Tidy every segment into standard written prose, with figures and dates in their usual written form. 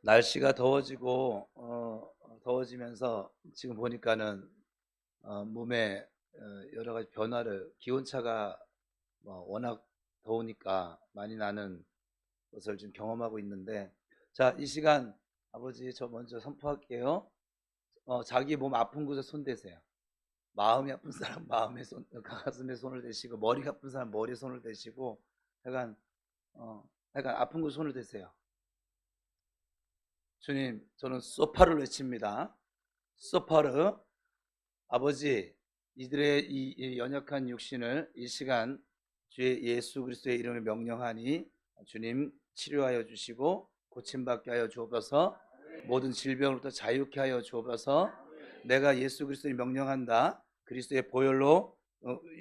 날씨가 더워지고 더워지면서 지금 보니까는 몸에 여러 가지 변화를 기온차가 워낙 더우니까 많이 나는 것을 지금 경험하고 있는데, 자, 이 시간 아버지 저 먼저 선포할게요. 자기 몸 아픈 곳에 손 대세요. 마음이 아픈 사람 마음에 손, 가슴에 손을 대시고, 머리가 아픈 사람 머리에 손을 대시고, 약간 약간 아픈 곳에 손을 대세요. 주님, 저는 소파를 외칩니다. 소파르. 아버지, 이들의 이 연약한 육신을 이 시간 주의 예수 그리스도의 이름을 명령하니 주님 치료하여 주시고 고침받게 하여 주옵소서. 모든 질병으로부터 자유케 하여 주옵소서. 내가 예수 그리스도를 명령한다. 그리스도의 보혈로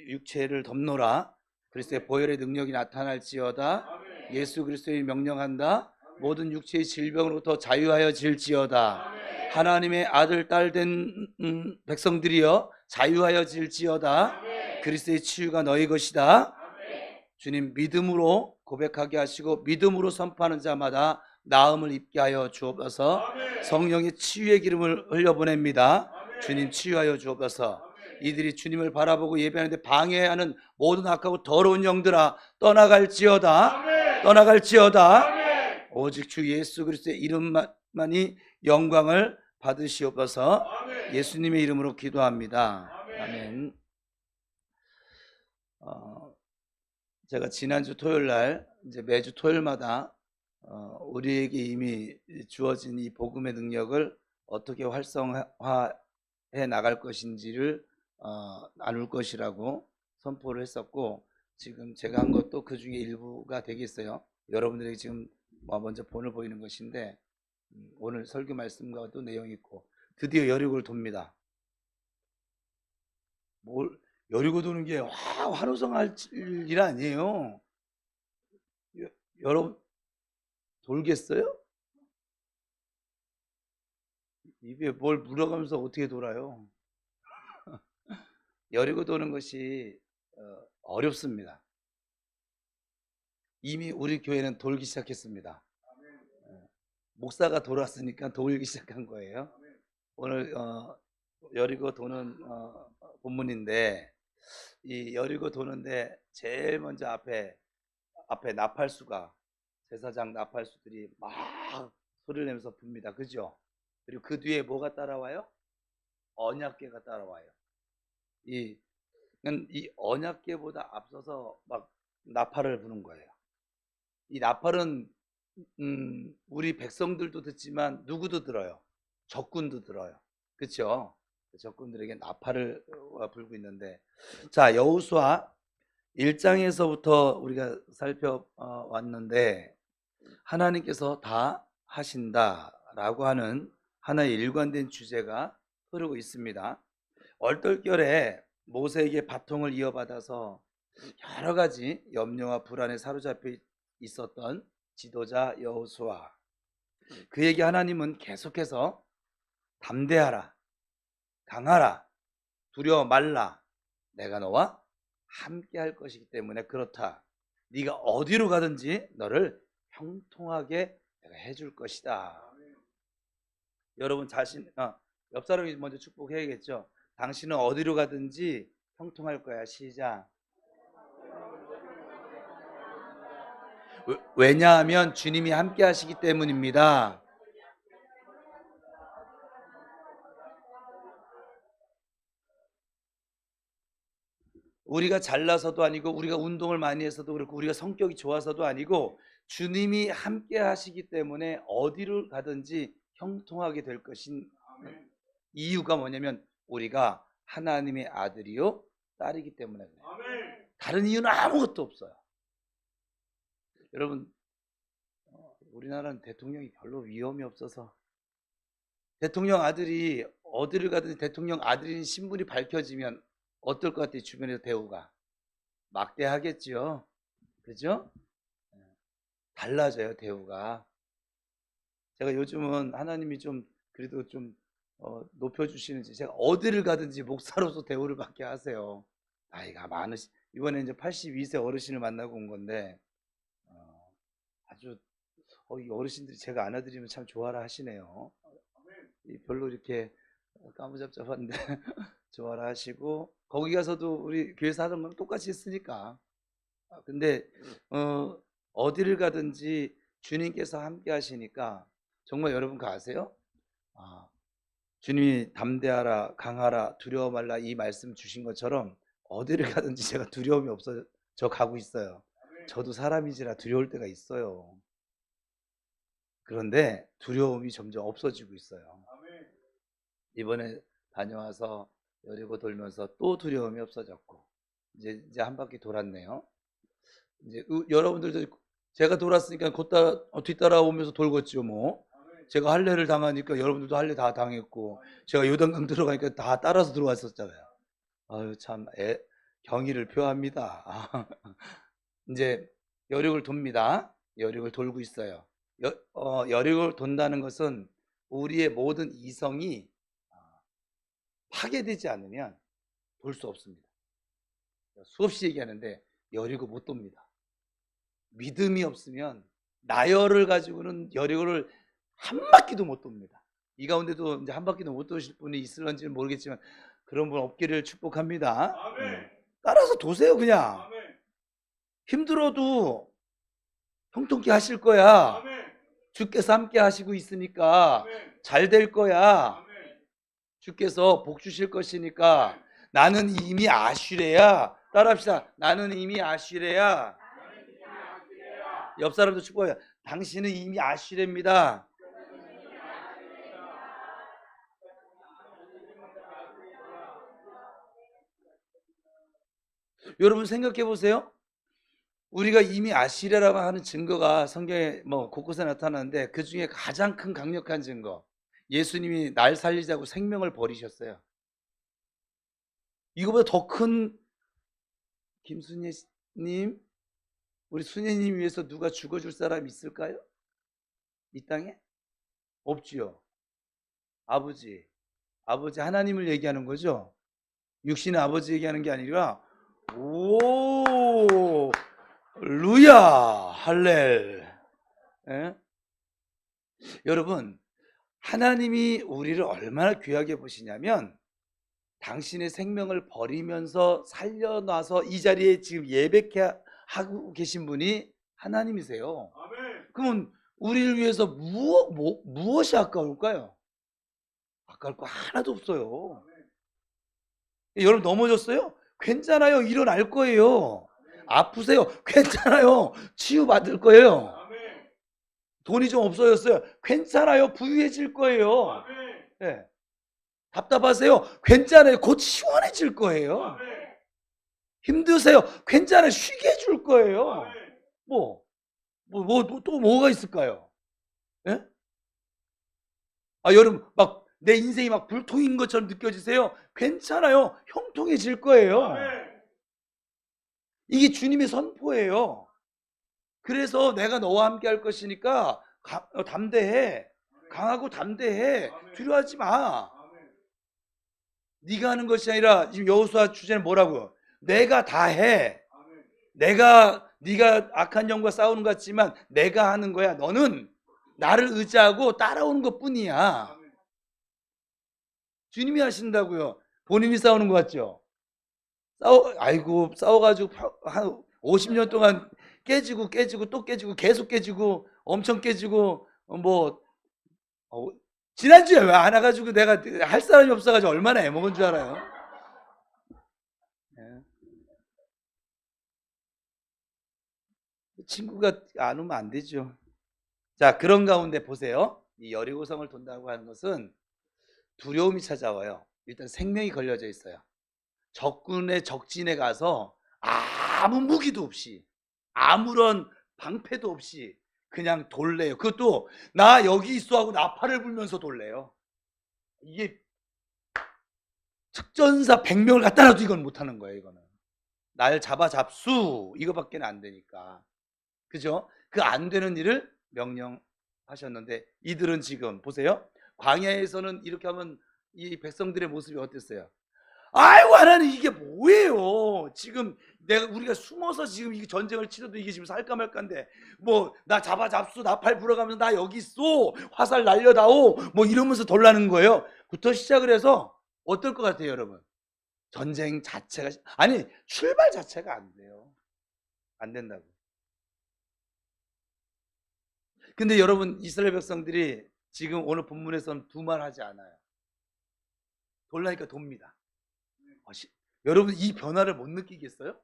육체를 덮노라. 그리스도의 보혈의 능력이 나타날지어다. 예수 그리스도의 명령한다. 모든 육체의 질병으로부터 자유하여 질지어다. 하나님의 아들 딸 된 백성들이여 자유하여 질지어다. 그리스도의 치유가 너희 것이다. 주님, 믿음으로 고백하게 하시고 믿음으로 선포하는 자마다 나음을 입게 하여 주옵소서. 성령의 치유의 기름을 흘려보냅니다. 주님, 치유하여 주옵소서. 이들이 주님을 바라보고 예배하는데 방해하는 모든 악하고 더러운 영들아 떠나갈지어다. 떠나갈지어다. 오직 주 예수 그리스도의 이름만이 영광을 받으시옵소서. 예수님의 이름으로 기도합니다. 아멘. 제가 지난주 토요일 날 이제 매주 토요일마다 우리에게 이미 주어진 이 복음의 능력을 어떻게 활성화해 나갈 것인지를 나눌 것이라고 선포를 했었고, 지금 제가 한 것도 그 중에 일부가 되겠어요. 여러분들에게 지금 먼저 본을 보이는 것인데, 오늘 설교 말씀과도 내용이 있고, 드디어 여리고를 돕니다. 여리고 도는 게 환호성할 일 아니에요. 여러분 돌겠어요? 입에 뭘 물어가면서 어떻게 돌아요? 여리고 도는 것이 어렵습니다. 이미 우리 교회는 돌기 시작했습니다. 목사가 돌았으니까 돌기 시작한 거예요. 오늘 여리고 도는 본문인데, 이 여리고 도는데 제일 먼저 앞에 나팔수가, 제사장 나팔수들이 막 소리를 내면서 붑니다. 그죠? 그리고 그 뒤에 뭐가 따라와요? 언약궤가 따라와요. 이 언약궤보다 앞서서 막 나팔을 부는 거예요. 이 나팔은 우리 백성들도 듣지만 누구도 들어요. 적군도 들어요. 그렇죠? 적군들에게 나팔을 불고 있는데, 자, 여호수아 1장에서부터 우리가 살펴왔는데, 하나님께서 다 하신다라고 하는 하나의 일관된 주제가 흐르고 있습니다. 얼떨결에 모세에게 바통을 이어받아서 여러 가지 염려와 불안에 사로잡혀 있었던 지도자 여호수아, 그에게 하나님은 계속해서 담대하라, 강하라, 두려워 말라, 내가 너와 함께 할 것이기 때문에 그렇다. 네가 어디로 가든지 너를 형통하게 내가 해줄 것이다. 여러분 자신, 옆 사람이 먼저 축복해야겠죠. 당신은 어디로 가든지 형통할 거야. 시작. 왜냐하면 주님이 함께 하시기 때문입니다. 우리가 잘나서도 아니고, 우리가 운동을 많이 해서도 그렇고, 우리가 성격이 좋아서도 아니고, 주님이 함께 하시기 때문에 어디를 가든지 형통하게 될 것인 이유가 뭐냐면, 우리가 하나님의 아들이요 딸이기 때문에 그래요. 다른 이유는 아무것도 없어요. 여러분, 우리나라는 대통령이 별로 위험이 없어서, 대통령 아들이 어디를 가든지 대통령 아들인 신분이 밝혀지면 어떨 것 같아요? 주변에서 대우가 막대하겠죠. 그죠? 달라져요, 대우가. 제가 요즘은 하나님이 좀 그래도 좀 높여주시는지, 제가 어디를 가든지 목사로서 대우를 받게 하세요. 나이가 많으시, 이번에 이제 82세 어르신을 만나고 온 건데, 아주 이 어르신들이 제가 안아드리면 참 좋아라 하시네요. 별로 이렇게 까무잡잡한데 좋아라 하시고, 거기 가서도 우리 교회에서 하던 거랑 똑같이 했으니까. 근데 어디를 가든지 주님께서 함께 하시니까 정말 여러분 그거 아세요? 주님이 담대하라 강하라 두려워 말라 이 말씀 주신 것처럼 어디를 가든지 제가 두려움이 없어져 가고 있어요. 저도 사람이지라 두려울 때가 있어요. 그런데 두려움이 점점 없어지고 있어요. 이번에 다녀와서 여리고 돌면서 또 두려움이 없어졌고, 이제 한 바퀴 돌았네요. 이제 여러분들도 제가 돌았으니까 뒤따라오면서 돌겠죠. 뭐 제가 할례를 당하니까 여러분들도 할례 다 당했고, 제가 요단강 들어가니까 다 따라서 들어왔었잖아요. 아유 참 경의를 표합니다. 이제 여륙을 돕니다. 여륙을 돌고 있어요. 여륙을 돈다는 것은 우리의 모든 이성이 파괴되지 않으면 돌 수 없습니다. 수없이 얘기하는데 여리고 못 돕니다. 믿음이 없으면 나열을 가지고는 여리고를 한 바퀴도 못 돕니다. 이 가운데도 이제 한 바퀴도 못 도실 분이 있을런지는 모르겠지만 그런 분 없기를 축복합니다. 따라서 도세요. 그냥 힘들어도 형통케 하실 거야. 주께서 함께 하시고 있으니까 잘 될 거야. 주께서 복 주실 것이니까. 나는 이미 아쉬레야. 따라합시다. 나는 이미 아쉬레야. 옆 사람도 축복해요. 당신은 이미 아쉬레입니다. 여러분 생각해 보세요. 우리가 이미 아시레라고 하는 증거가 성경에 뭐 곳곳에 나타나는데, 그 중에 가장 큰 강력한 증거, 예수님이 날 살리자고 생명을 버리셨어요. 이거보다 더 큰, 김순예님, 우리 순예님 위해서 누가 죽어줄 사람이 있을까요? 이 땅에? 없지요. 아버지 하나님을 얘기하는 거죠. 육신의 아버지 얘기하는 게 아니라, 오 루야 할렐. 여러분, 하나님이 우리를 얼마나 귀하게 보시냐면, 당신의 생명을 버리면서 살려놔서 이 자리에 지금 예배케 하고 계신 분이 하나님이세요. 그러면 우리를 위해서 무엇이 아까울까요? 아까울 거 하나도 없어요. 여러분 넘어졌어요? 괜찮아요. 일어날 거예요. 아프세요? 괜찮아요. 치유받을 거예요. 돈이 좀 없어졌어요? 괜찮아요. 부유해질 거예요. 네. 답답하세요? 괜찮아요. 곧 시원해질 거예요. 힘드세요? 괜찮아요. 쉬게 해줄 거예요. 또 뭐가 있을까요? 네? 여러분 막 내 인생이 막 불통인 것처럼 느껴지세요? 괜찮아요. 형통해질 거예요. 이게 주님의 선포예요. 그래서 내가 너와 함께 할 것이니까 담대해. 강하고 담대해. 두려워하지 마. 네가 하는 것이 아니라, 지금 여호수아 주제는 뭐라고요? 내가 다 해. 네가 악한 영과 싸우는 것 같지만 내가 하는 거야. 너는 나를 의지하고 따라오는 것뿐이야. 주님이 하신다고요. 본인이 싸우는 것 같죠? 싸워가지고 한 50년 동안 깨지고 또 깨지고 계속 깨지고 엄청 깨지고, 지난주에 왜 안 와가지고 내가 할 사람이 없어가지고 얼마나 애먹은 줄 알아요? 친구가 안 오면 안 되죠. 자, 그런 가운데 보세요. 이 여리고성을 돈다고 하는 것은 두려움이 찾아와요. 일단 생명이 걸려져 있어요. 적군의 적진에 가서 아무 무기도 없이, 아무런 방패도 없이 그냥 돌래요. 그것도 나 여기 있어 하고 나팔을 불면서 돌래요. 이게 특전사 100명을 갖다 놔도 이건 못하는 거예요. 이거는 날 잡수 이거밖에 안 되니까. 그죠? 그 안 되는 일을 명령하셨는데, 이들은 지금 보세요. 광야에서는 이렇게 하면 이 백성들의 모습이 어땠어요? 아이고 하나님 이게 뭐예요? 지금 우리가 숨어서 지금 이 전쟁을 치러도 이게 지금 살까 말까인데 뭐 나 잡수 나팔 불어가면서 나 여기 있어 화살 날려다오 뭐 이러면서 돌라는 거예요. 부터 시작을 해서 어떨 것 같아요 여러분? 전쟁 자체가 아니 출발 자체가 안 돼요. 안 된다고. 근데 여러분 이스라엘 백성들이 지금 오늘 본문에서는 두 말 하지 않아요. 돌라니까 돕니다. 여러분 이 변화를 못 느끼겠어요?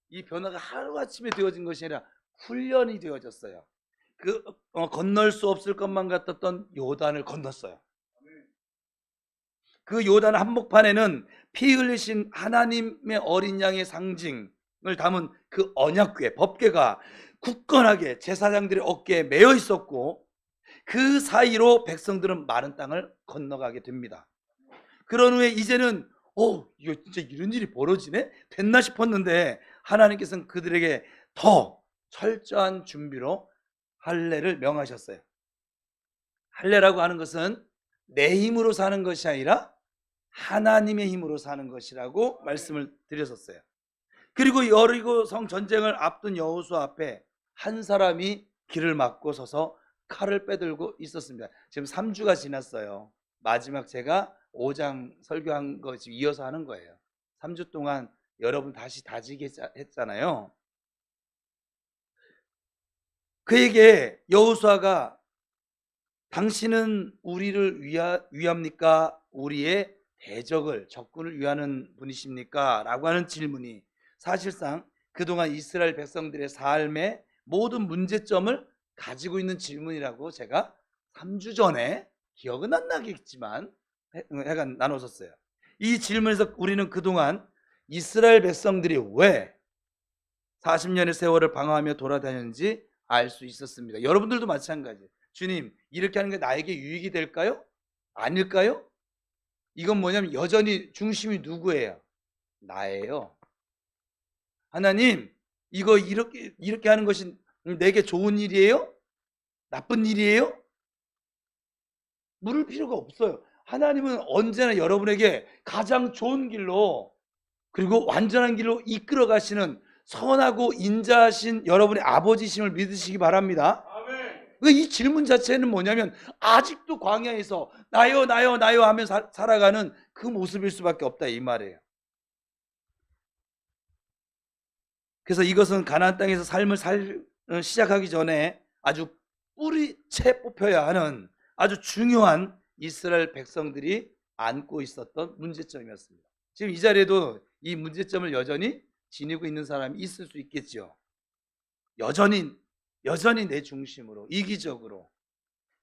이 변화가 하루아침에 되어진 것이 아니라 훈련이 되어졌어요. 건널 수 없을 것만 같았던 요단을 건넜어요. 그 요단 한복판에는 피 흘리신 하나님의 어린 양의 상징을 담은 그 언약궤, 법궤가 굳건하게 제사장들의 어깨에 매여 있었고 그 사이로 백성들은 마른 땅을 건너가게 됩니다. 그런 후에 이제는 이거 진짜 이런 일이 벌어지네? 됐나 싶었는데 하나님께서는 그들에게 더 철저한 준비로 할례를 명하셨어요. 할례라고 하는 것은 내 힘으로 사는 것이 아니라 하나님의 힘으로 사는 것이라고 말씀을 드렸었어요. 그리고 여리고 성 전쟁을 앞둔 여호수아 앞에 한 사람이 길을 막고 서서 칼을 빼들고 있었습니다. 지금 3주가 지났어요. 마지막 제가 5장 설교한 거 지금 이어서 하는 거예요. 3주 동안 여러분 다시 다지게 했잖아요. 그에게 여호수아가 당신은 우리를 위합니까? 우리의 대적을 적군을 위하는 분이십니까? 라고 하는 질문이 사실상 그동안 이스라엘 백성들의 삶의 모든 문제점을 가지고 있는 질문이라고 제가 3주 전에 기억은 안 나겠지만 약간 나눴었어요. 이 질문에서 우리는 그동안 이스라엘 백성들이 왜 40년의 세월을 방황하며 돌아다녔는지 알 수 있었습니다. 여러분들도 마찬가지예요. 주님, 이렇게 하는 게 나에게 유익이 될까요? 아닐까요? 이건 뭐냐면 여전히 중심이 누구예요? 나예요. 하나님, 이거 이렇게 하는 것이 내게 좋은 일이에요? 나쁜 일이에요? 물을 필요가 없어요. 하나님은 언제나 여러분에게 가장 좋은 길로 그리고 완전한 길로 이끌어 가시는 선하고 인자하신 여러분의 아버지심을 믿으시기 바랍니다. 이 질문 자체는 뭐냐면 아직도 광야에서 나요 나요 나요 하며 살아가는 그 모습일 수밖에 없다 이 말이에요. 그래서 이것은 가나안 땅에서 삶을 시작하기 전에 아주 뿌리채 뽑혀야 하는 아주 중요한 이스라엘 백성들이 안고 있었던 문제점이었습니다. 지금 이 자리에도 이 문제점을 여전히 지니고 있는 사람이 있을 수 있겠죠. 여전히 내 중심으로 이기적으로.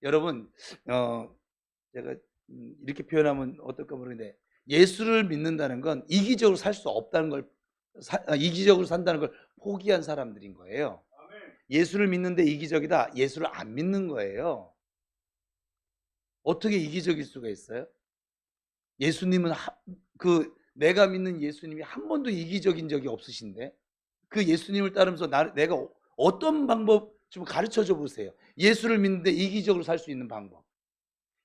여러분 제가 이렇게 표현하면 어떨까 모르겠는데 예수를 믿는다는 건 이기적으로 살 수 없다는 걸 이기적으로 산다는 걸 포기한 사람들인 거예요. 예수를 믿는데 이기적이다. 예수를 안 믿는 거예요. 어떻게 이기적일 수가 있어요? 예수님은 내가 믿는 예수님이 한 번도 이기적인 적이 없으신데 그 예수님을 따르면서 내가 어떤 방법 좀 가르쳐 줘 보세요. 예수를 믿는데 이기적으로 살 수 있는 방법.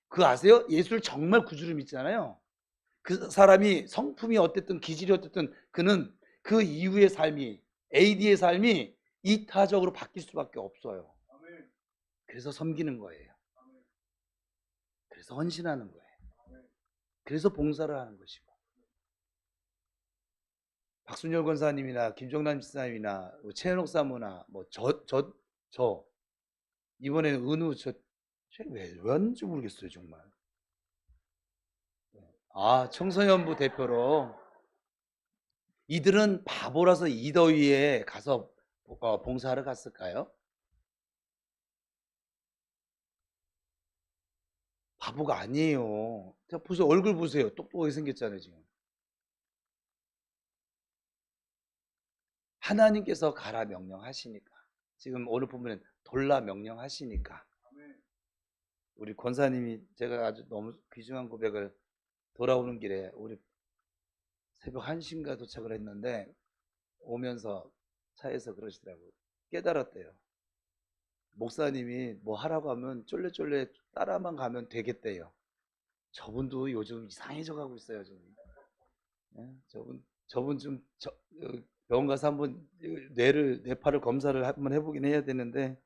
그거 아세요? 예수를 정말 구주로 믿잖아요. 그 사람이 성품이 어땠든 기질이 어땠든 그는 그 이후의 삶이 AD의 삶이 이타적으로 바뀔 수밖에 없어요. 그래서 섬기는 거예요. 그래서 헌신하는 거예요. 그래서 봉사를 하는 것이고 박순열 권사님이나 김정남 집사님이나 최현옥 사모나 저 이번에는 은우 왜 왔는지 모르겠어요 정말. 청소년부 대표로 이들은 바보라서 이 더위에 가서 봉사하러 갔을까요? 바보가 아니에요. 보세요. 얼굴 보세요. 똑똑하게 생겼잖아요 지금. 하나님께서 가라 명령하시니까. 지금 오늘 보면 돌라 명령하시니까. 우리 권사님이 제가 아주 너무 귀중한 고백을 돌아오는 길에 우리 새벽 1시인가 도착을 했는데 오면서 차에서 그러시더라고요. 깨달았대요. 목사님이 뭐 하라고 하면 쫄래쫄래 따라만 가면 되겠대요. 저분도 요즘 이상해져 가고 있어요 지금. 예, 저분 좀 병원 가서 한번 뇌파를 검사를 한번 해보긴 해야 되는데,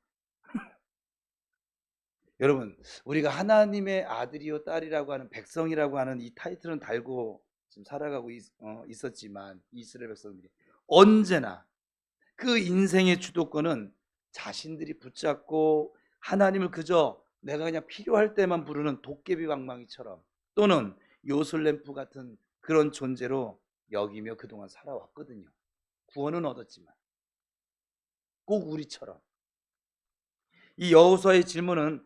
여러분, 우리가 하나님의 아들이요 딸이라고 하는 백성이라고 하는 이 타이틀은 달고 지금 살아가고 있었지만 이스라엘 백성들이 언제나 그 인생의 주도권은 자신들이 붙잡고 하나님을 그저 내가 그냥 필요할 때만 부르는 도깨비 방망이처럼 또는 요술램프 같은 그런 존재로 여기며 그동안 살아왔거든요. 구원은 얻었지만 꼭 우리처럼. 이 여호수아의 질문은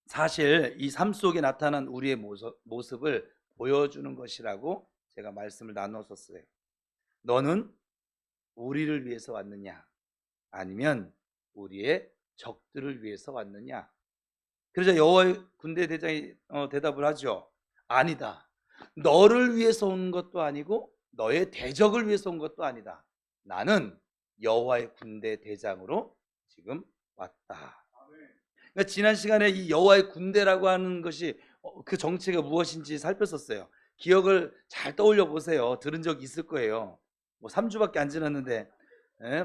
사실 이 삶 속에 나타난 우리의 모습을 보여주는 것이라고 제가 말씀을 나눴었어요. 너는 우리를 위해서 왔느냐? 아니면 우리의 적들을 위해서 왔느냐? 그러자 여호와의 군대 대장이 대답을 하죠. 아니다. 너를 위해서 온 것도 아니고 너의 대적을 위해서 온 것도 아니다. 나는 여호와의 군대 대장으로 지금 왔다. 그러니까 지난 시간에 이 여호와의 군대라고 하는 것이 그 정체가 무엇인지 살폈었어요. 기억을 잘 떠올려 보세요. 들은 적 있을 거예요. 뭐 3주밖에 안 지났는데,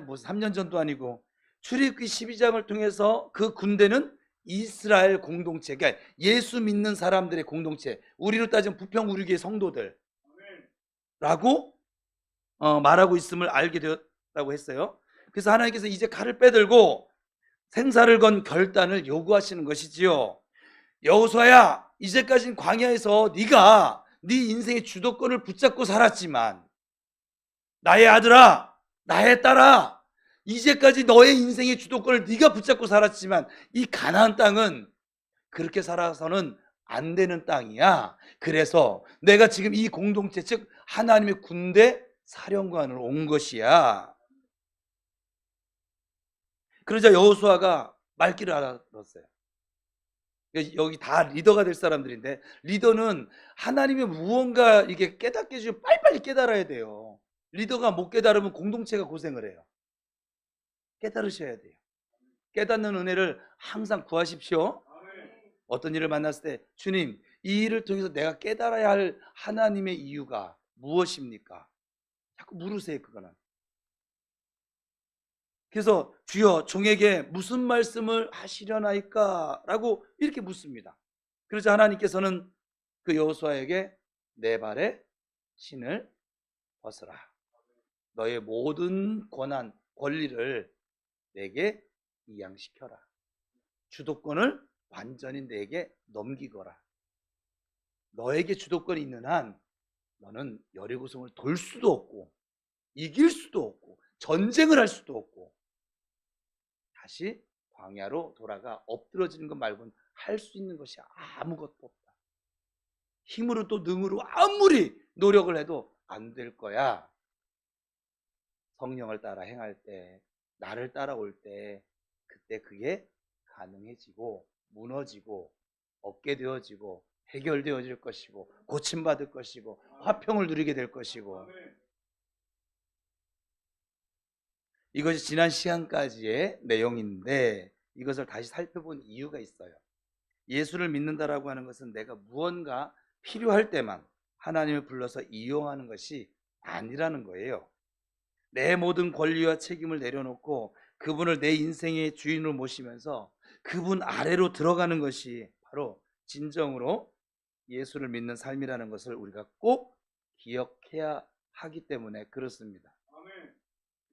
뭐 3년 전도 아니고. 출애굽기 12장을 통해서 그 군대는 이스라엘 공동체, 그러니까 예수 믿는 사람들의 공동체, 우리로 따지면 부평우리교회 성도들라고 말하고 있음을 알게 되었다고 했어요. 그래서 하나님께서 이제 칼을 빼들고 생사를 건 결단을 요구하시는 것이지요. 여호수아야, 이제까지는 광야에서 네가 네 인생의 주도권을 붙잡고 살았지만, 나의 아들아, 나의 딸아, 이제까지 너의 인생의 주도권을 네가 붙잡고 살았지만 이 가나안 땅은 그렇게 살아서는 안 되는 땅이야. 그래서 내가 지금 이 공동체, 즉 하나님의 군대 사령관으로 온 것이야. 그러자 여호수아가 말귀를 알아들었어요. 여기 다 리더가 될 사람들인데, 리더는 하나님의 무언가 이게 깨닫게 해주면 빨리빨리 깨달아야 돼요. 리더가 못 깨달으면 공동체가 고생을 해요. 깨달으셔야 돼요. 깨닫는 은혜를 항상 구하십시오. 어떤 일을 만났을 때 주님, 이 일을 통해서 내가 깨달아야 할 하나님의 이유가 무엇입니까? 자꾸 물으세요. 그거는. 그래서 주여, 종에게 무슨 말씀을 하시려나이까? 라고 이렇게 묻습니다. 그러자 하나님께서는 그 여호수아에게 내 발에 신을 벗어라. 너의 모든 권한, 권리를 내게 이양시켜라. 주도권을 완전히 내게 넘기거라. 너에게 주도권이 있는 한 너는 여리고성을 돌 수도 없고 이길 수도 없고 전쟁을 할 수도 없고 다시 광야로 돌아가 엎드러지는 것 말고는 할 수 있는 것이 아무것도 없다. 힘으로 또 능으로 아무리 노력을 해도 안 될 거야. 성령을 따라 행할 때, 나를 따라올 때, 그때 그게 가능해지고 무너지고 얻게 되어지고 해결되어질 것이고 고침받을 것이고 화평을 누리게 될 것이고. 이것이 지난 시간까지의 내용인데 이것을 다시 살펴본 이유가 있어요. 예수를 믿는다라고 하는 것은 내가 무언가 필요할 때만 하나님을 불러서 이용하는 것이 아니라는 거예요. 내 모든 권리와 책임을 내려놓고 그분을 내 인생의 주인으로 모시면서 그분 아래로 들어가는 것이 바로 진정으로 예수를 믿는 삶이라는 것을 우리가 꼭 기억해야 하기 때문에 그렇습니다.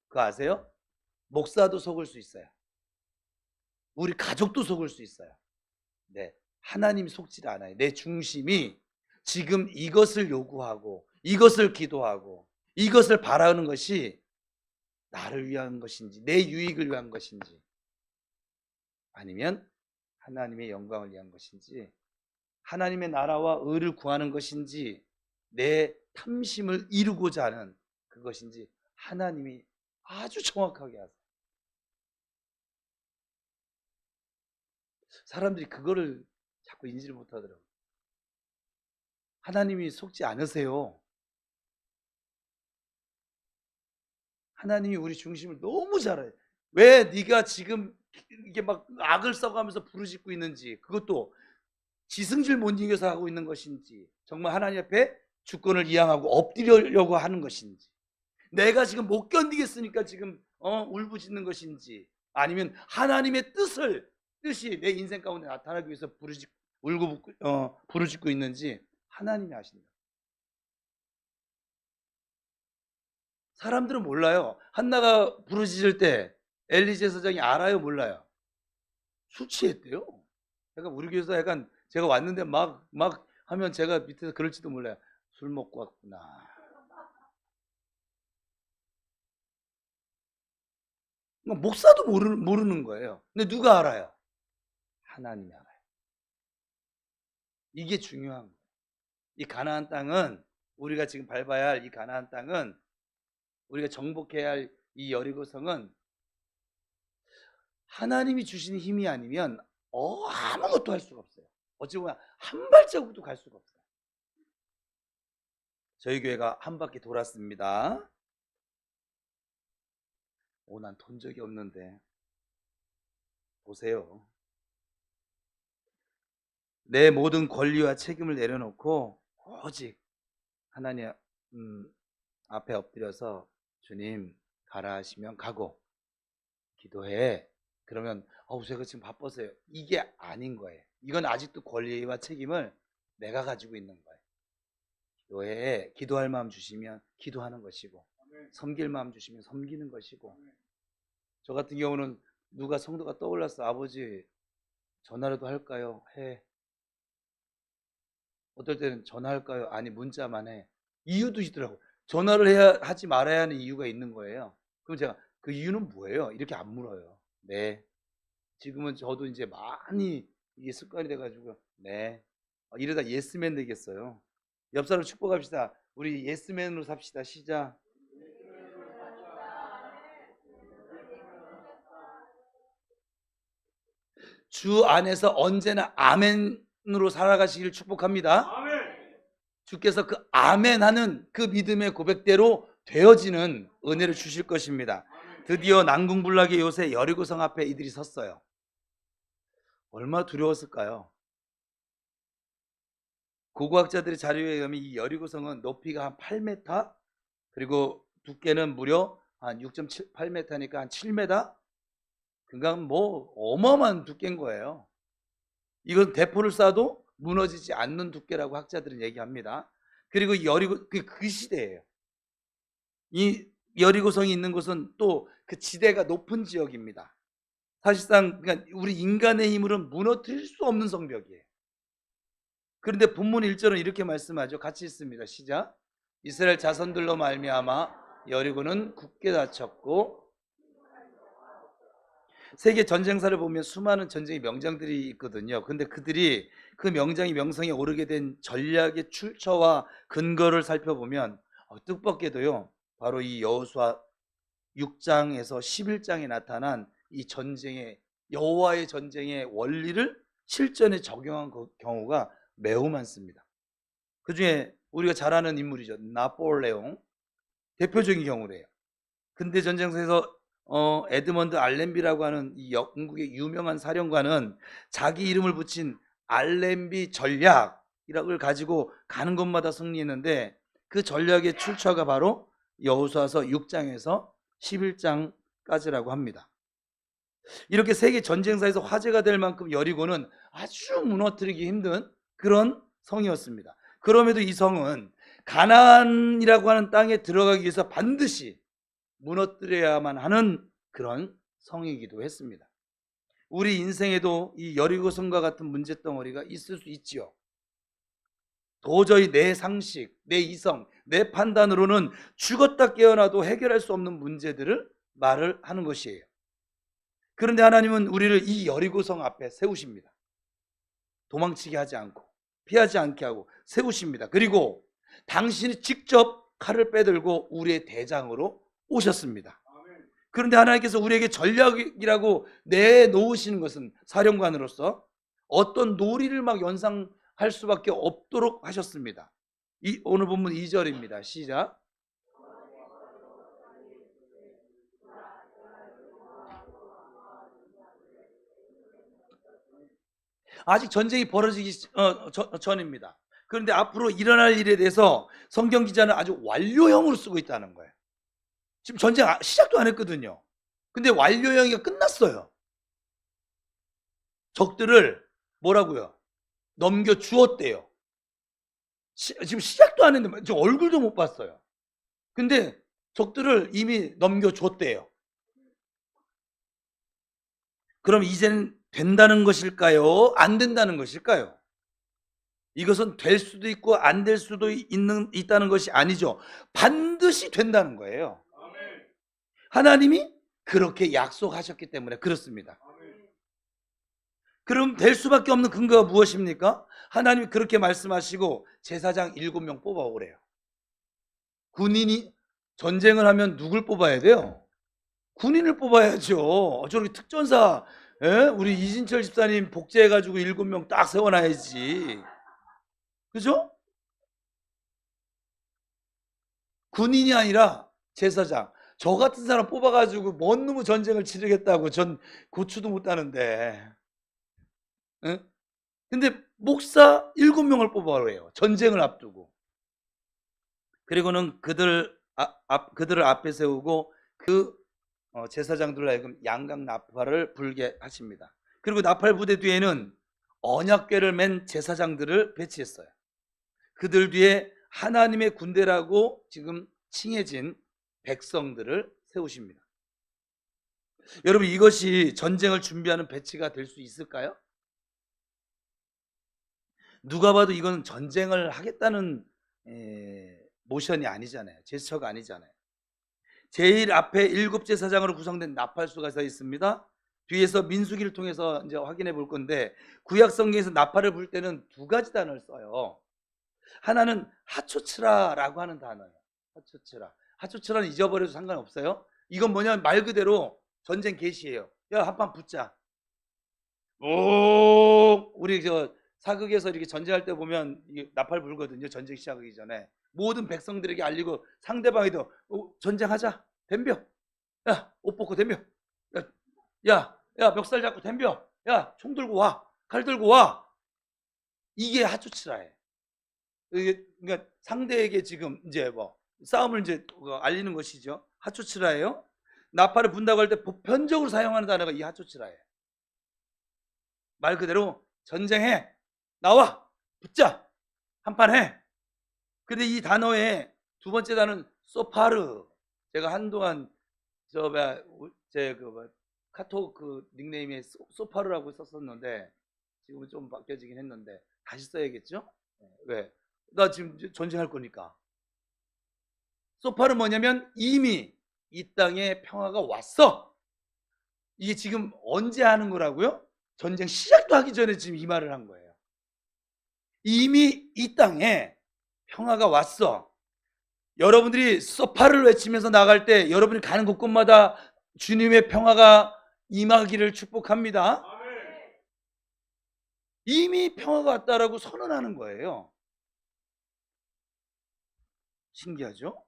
그거 아세요? 목사도 속을 수 있어요. 우리 가족도 속을 수 있어요. 네, 하나님이 속지 않아요. 내 중심이 지금 이것을 요구하고 이것을 기도하고 이것을 바라는 것이 나를 위한 것인지 내 유익을 위한 것인지 아니면 하나님의 영광을 위한 것인지 하나님의 나라와 의를 구하는 것인지 내 탐심을 이루고자 하는 그것인지 하나님이 아주 정확하게 하세요. 사람들이 그거를 자꾸 인지를 못하더라고요. 하나님이 속지 않으세요. 하나님이 우리 중심을 너무 잘 알아요. 왜 네가 지금 이게 막 악을 써가면서 부르짖고 있는지, 그것도 지승질 못 이겨서 하고 있는 것인지, 정말 하나님 앞에 주권을 이양하고 엎드리려고 하는 것인지, 내가 지금 못 견디겠으니까 지금 울부짖는 것인지, 아니면 하나님의 뜻이 내 인생 가운데 나타나기 위해서 부르짖고 있는지 하나님이 아십니다. 사람들은 몰라요. 한나가 부르짖을 때 엘리 제사장이 알아요, 몰라요? 술 취했대요. 그러니까 우리 교회에서 약간 제가 왔는데 막 하면 제가 밑에서 그럴지도 몰라요. 술 먹고 왔구나. 목사도 모르는 거예요. 근데 누가 알아요? 하나님이 알아요. 이게 중요한 거예요. 이 가나안 땅은, 우리가 지금 밟아야 할 이 가나안 땅은, 우리가 정복해야 할 이 여리고성은 하나님이 주신 힘이 아니면 아무것도 할 수가 없어요. 어찌 보면 한 발자국도 갈 수가 없어요. 저희 교회가 한 바퀴 돌았습니다. 난 돈 적이 없는데. 보세요. 내 모든 권리와 책임을 내려놓고 오직 하나님 앞에 엎드려서 주님 가라 하시면 가고, 기도해. 그러면 제가 지금 바빠서요. 이게 아닌 거예요. 이건 아직도 권리와 책임을 내가 가지고 있는 거예요. 기도해. 기도할 마음 주시면 기도하는 것이고, 섬길 마음 주시면 섬기는 것이고. 저 같은 경우는 누가 성도가 떠올랐어. 아버지 전화라도 할까요? 해. 어떨 때는 전화할까요? 아니 문자만 해. 이유도 있더라고. 전화를 해야 하지 말아야 하는 이유가 있는 거예요. 그럼 제가 그 이유는 뭐예요? 이렇게 안 물어요. 네. 지금은 저도 이제 많이 이게 습관이 돼가지고 네. 이러다 예스맨 되겠어요. 옆 사람 축복합시다. 우리 예스맨으로 삽시다. 시작. 주 안에서 언제나 아멘으로 살아가시길 축복합니다. 주께서 그 아멘하는 그 믿음의 고백대로 되어지는 은혜를 주실 것입니다. 드디어 난궁불락의 요새 여리고성 앞에 이들이 섰어요. 얼마나 두려웠을까요? 고고학자들의 자료에 의하면 이 여리고성은 높이가 한 8m, 그리고 두께는 무려 한 6.8m니까 한 7m? 그러니까 뭐 어마어마한 두께인 거예요. 이건 대포를 쏴도 무너지지 않는 두께라고 학자들은 얘기합니다. 그리고 그 시대예요. 이 여리고성이 있는 곳은 또 그 지대가 높은 지역입니다. 사실상 그러니까 우리 인간의 힘으로는 무너뜨릴 수 없는 성벽이에요. 그런데 본문 1절은 이렇게 말씀하죠. 같이 읽습니다. 시작. 이스라엘 자손들로 말미암아 여리고는 굳게 닫혔고. 세계 전쟁사를 보면 수많은 전쟁의 명장들이 있거든요. 근데 그들이 그 명장이 명성에 오르게 된 전략의 출처와 근거를 살펴보면 뜻밖에도요, 바로 이 여호수아 6장에서 11장에 나타난 이 전쟁의, 여호와의 전쟁의 원리를 실전에 적용한 경우가 매우 많습니다. 그 중에 우리가 잘 아는 인물이죠. 나폴레옹, 대표적인 경우래요. 근대 전쟁에서 에드먼드 알렌비라고 하는 이 영국의 유명한 사령관은 자기 이름을 붙인 알렌비 전략이라고 가지고 가는 곳마다 승리했는데, 그 전략의 출처가 바로 여호수아서 6장에서 11장까지라고 합니다. 이렇게 세계 전쟁사에서 화제가 될 만큼 여리고는 아주 무너뜨리기 힘든 그런 성이었습니다. 그럼에도 이 성은 가나안이라고 하는 땅에 들어가기 위해서 반드시 무너뜨려야만 하는 그런 성이기도 했습니다. 우리 인생에도 이 여리고성과 같은 문제덩어리가 있을 수 있지요. 도저히 내 상식, 내 이성, 내 판단으로는 죽었다 깨어나도 해결할 수 없는 문제들을 말을 하는 것이에요. 그런데 하나님은 우리를 이 여리고성 앞에 세우십니다. 도망치게 하지 않고 피하지 않게 하고 세우십니다. 그리고 당신이 직접 칼을 빼들고 우리의 대장으로 오셨습니다. 그런데 하나님께서 우리에게 전략이라고 내놓으시는 것은 사령관으로서 어떤 놀이를 막 연상할 수밖에 없도록 하셨습니다. 오늘 본문 2절입니다. 시작. 아직 전쟁이 벌어지기 전입니다. 그런데 앞으로 일어날 일에 대해서 성경 기자는 아주 완료형으로 쓰고 있다는 거예요. 지금 전쟁 시작도 안 했거든요. 근데 완료형이 끝났어요. 적들을 뭐라고요? 넘겨주었대요. 지금 시작도 안 했는데 저 얼굴도 못 봤어요. 근데 적들을 이미 넘겨줬대요. 그럼 이제는 된다는 것일까요? 안 된다는 것일까요? 이것은 될 수도 있고 안 될 수도 있다는 것이 아니죠. 반드시 된다는 거예요. 하나님이 그렇게 약속하셨기 때문에 그렇습니다. 그럼 될 수밖에 없는 근거가 무엇입니까? 하나님이 그렇게 말씀하시고 제사장 7명 뽑아오래요. 군인이 전쟁을 하면 누굴 뽑아야 돼요? 군인을 뽑아야죠. 저렇게 특전사, 우리 이진철 집사님 복제해가지고 7명 딱 세워놔야지. 그죠? 군인이 아니라 제사장. 저 같은 사람 뽑아가지고 뭔 놈의 전쟁을 치르겠다고 전 고추도 못 따는데. 근데 목사 7명을 뽑아오래요. 전쟁을 앞두고. 그리고는 그들을 앞에 세우고 그 제사장들로 하여금 양각 나팔을 불게 하십니다. 그리고 나팔 부대 뒤에는 언약궤를 맨 제사장들을 배치했어요. 그들 뒤에 하나님의 군대라고 지금 칭해진 백성들을 세우십니다. 여러분, 이것이 전쟁을 준비하는 배치가 될 수 있을까요? 누가 봐도 이건 전쟁을 하겠다는 모션이 아니잖아요. 제스처가 아니잖아요. 제일 앞에 7제사장으로 구성된 나팔수가 서 있습니다. 뒤에서 민수기를 통해서 이제 확인해 볼 건데, 구약 성경에서 나팔을 불 때는 2가지 단어를 써요. 하나는 하초츠라라고 하는 단어예요. 하초츠라. 하초츠라는 잊어버려도 상관없어요. 이건 뭐냐면 말 그대로 전쟁 개시예요. 야, 한판 붙자. 오, 우리 사극에서 이렇게 전쟁할 때 보면 나팔 불거든요. 전쟁 시작하기 전에 모든 백성들에게 알리고 상대방에도 전쟁하자. 덤벼. 야, 옷 벗고 덤벼. 야, 멱살 잡고 덤벼. 야, 총 들고 와. 칼 들고 와. 이게 하초츠라예요. 그러니까 상대에게 지금 이제 싸움을 이제 알리는 것이죠. 하초츠라예요. 나팔을 분다고 할 때 보편적으로 사용하는 단어가 이 하초츠라예요. 말 그대로 전쟁해. 나와. 붙자. 한판 해. 근데 이 단어의 2번째 단어는 소파르. 제가 한동안 제 카톡 닉네임에 소파르라고 썼었는데 지금은 좀 바뀌어지긴 했는데 다시 써야겠죠? 왜? 나 지금 전쟁할 거니까. 소파르는 뭐냐면 이미 이 땅에 평화가 왔어. 이게 지금 언제 하는 거라고요? 전쟁 시작도 하기 전에 지금 이 말을 한 거예요. 이미 이 땅에 평화가 왔어. 여러분들이 소파를 외치면서 나갈 때 여러분이 가는 곳곳마다 주님의 평화가 임하기를 축복합니다. 이미 평화가 왔다라고 선언하는 거예요. 신기하죠?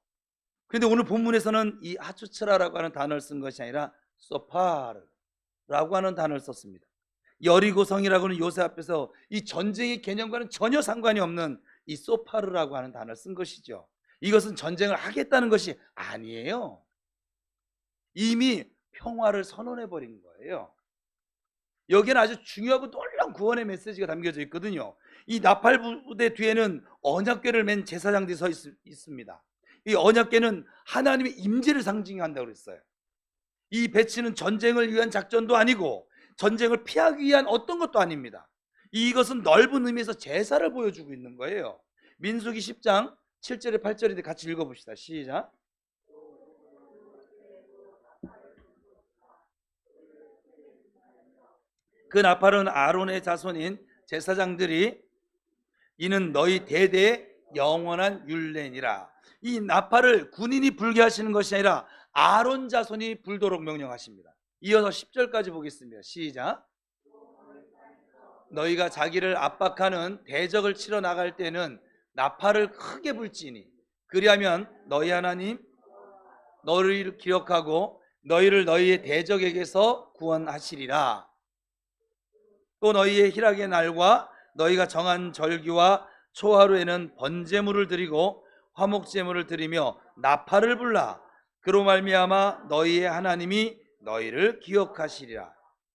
그런데 오늘 본문에서는 이 하초츠라라고 하는 단어를 쓴 것이 아니라 소파르라고 하는 단어를 썼습니다. 여리고성이라고는 요새 앞에서 이 전쟁의 개념과는 전혀 상관이 없는 이 소파르라고 하는 단어를 쓴 것이죠. 이것은 전쟁을 하겠다는 것이 아니에요. 이미 평화를 선언해버린 거예요. 여기에는 아주 중요하고 놀라운 구원의 메시지가 담겨져 있거든요. 이 나팔 부대 뒤에는 언약궤를 맨 제사장들이 서 있습니다. 이 언약궤는 하나님의 임재를 상징한다고 그랬어요. 이 배치는 전쟁을 위한 작전도 아니고 전쟁을 피하기 위한 어떤 것도 아닙니다. 이것은 넓은 의미에서 제사를 보여주고 있는 거예요. 민수기 10장 7절에 8절인데 같이 읽어봅시다. 시작. 그 나팔은 아론의 자손인 제사장들이 이는 너희 대대의 영원한 율례니라. 이 나팔을 군인이 불게 하시는 것이 아니라 아론 자손이 불도록 명령하십니다. 이어서 10절까지 보겠습니다. 시작. 너희가 자기를 압박하는 대적을 치러 나갈 때는 나팔을 크게 불지니 그리하면 너희 하나님 너희를 기억하고 너희를 너희의 대적에게서 구원하시리라. 또 너희의 희락의 날과 너희가 정한 절기와 초하루에는 번제물을 드리고 화목제물을 드리며 나팔을 불라. 그로 말미암아 너희의 하나님이 너희를 기억하시리라.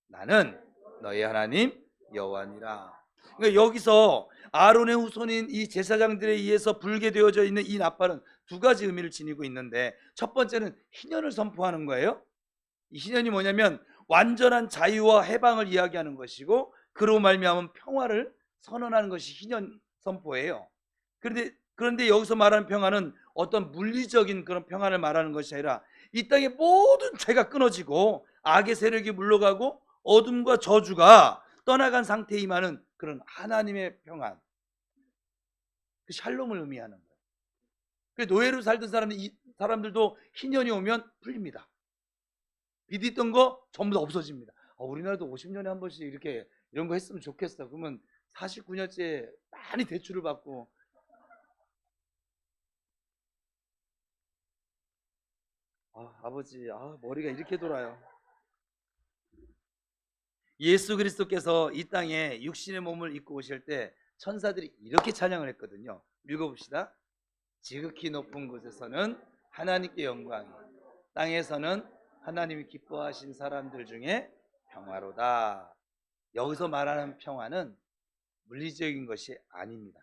나는 너희 하나님 여호와니라. 그러니까 여기서 아론의 후손인 이 제사장들에 의해서 불게 되어져 있는 이 나팔은 두 가지 의미를 지니고 있는데, 첫 번째는 희년을 선포하는 거예요. 이 희년이 뭐냐면 완전한 자유와 해방을 이야기하는 것이고, 그로 말미암은 평화를 선언하는 것이 희년 선포예요. 그런데 여기서 말하는 평화는 어떤 물리적인 그런 평화를 말하는 것이 아니라 이 땅의 모든 죄가 끊어지고 악의 세력이 물러가고 어둠과 저주가 떠나간 상태에 임하는 그런 하나님의 평안, 그 샬롬을 의미하는 거예요. 노예로 살던 사람들도 희년이 오면 풀립니다. 빚 있던 거 전부 다 없어집니다. 우리나라도 50년에 한 번씩 이렇게 이런 거 했으면 좋겠어. 그러면 49년째 많이 대출을 받고. 아버지, 머리가 이렇게 돌아요. 예수 그리스도께서 이 땅에 육신의 몸을 입고 오실 때 천사들이 이렇게 찬양을 했거든요. 읽어봅시다. 지극히 높은 곳에서는 하나님께 영광이, 땅에서는 하나님이 기뻐하신 사람들 중에 평화로다. 여기서 말하는 평화는 물리적인 것이 아닙니다.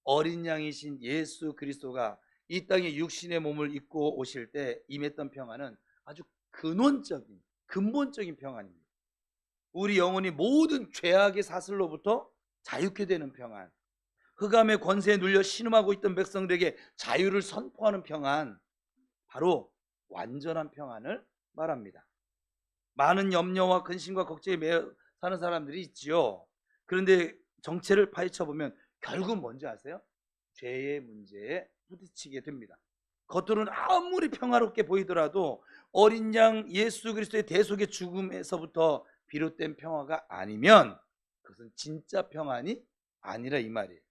어린 양이신 예수 그리스도가 이 땅에 육신의 몸을 입고 오실 때 임했던 평화는 아주 근본적인 평안입니다. 우리 영혼이 모든 죄악의 사슬로부터 자유케 되는 평안, 흑암의 권세에 눌려 신음하고 있던 백성들에게 자유를 선포하는 평안, 바로 완전한 평안을 말합니다. 많은 염려와 근심과 걱정에 매여 사는 사람들이 있지요. 그런데 정체를 파헤쳐보면 결국 뭔지 아세요? 죄의 문제에 부딪히게 됩니다. 겉으로는 아무리 평화롭게 보이더라도 어린 양 예수 그리스도의 대속의 죽음에서부터 비롯된 평화가 아니면 그것은 진짜 평안이 아니라 이 말이에요.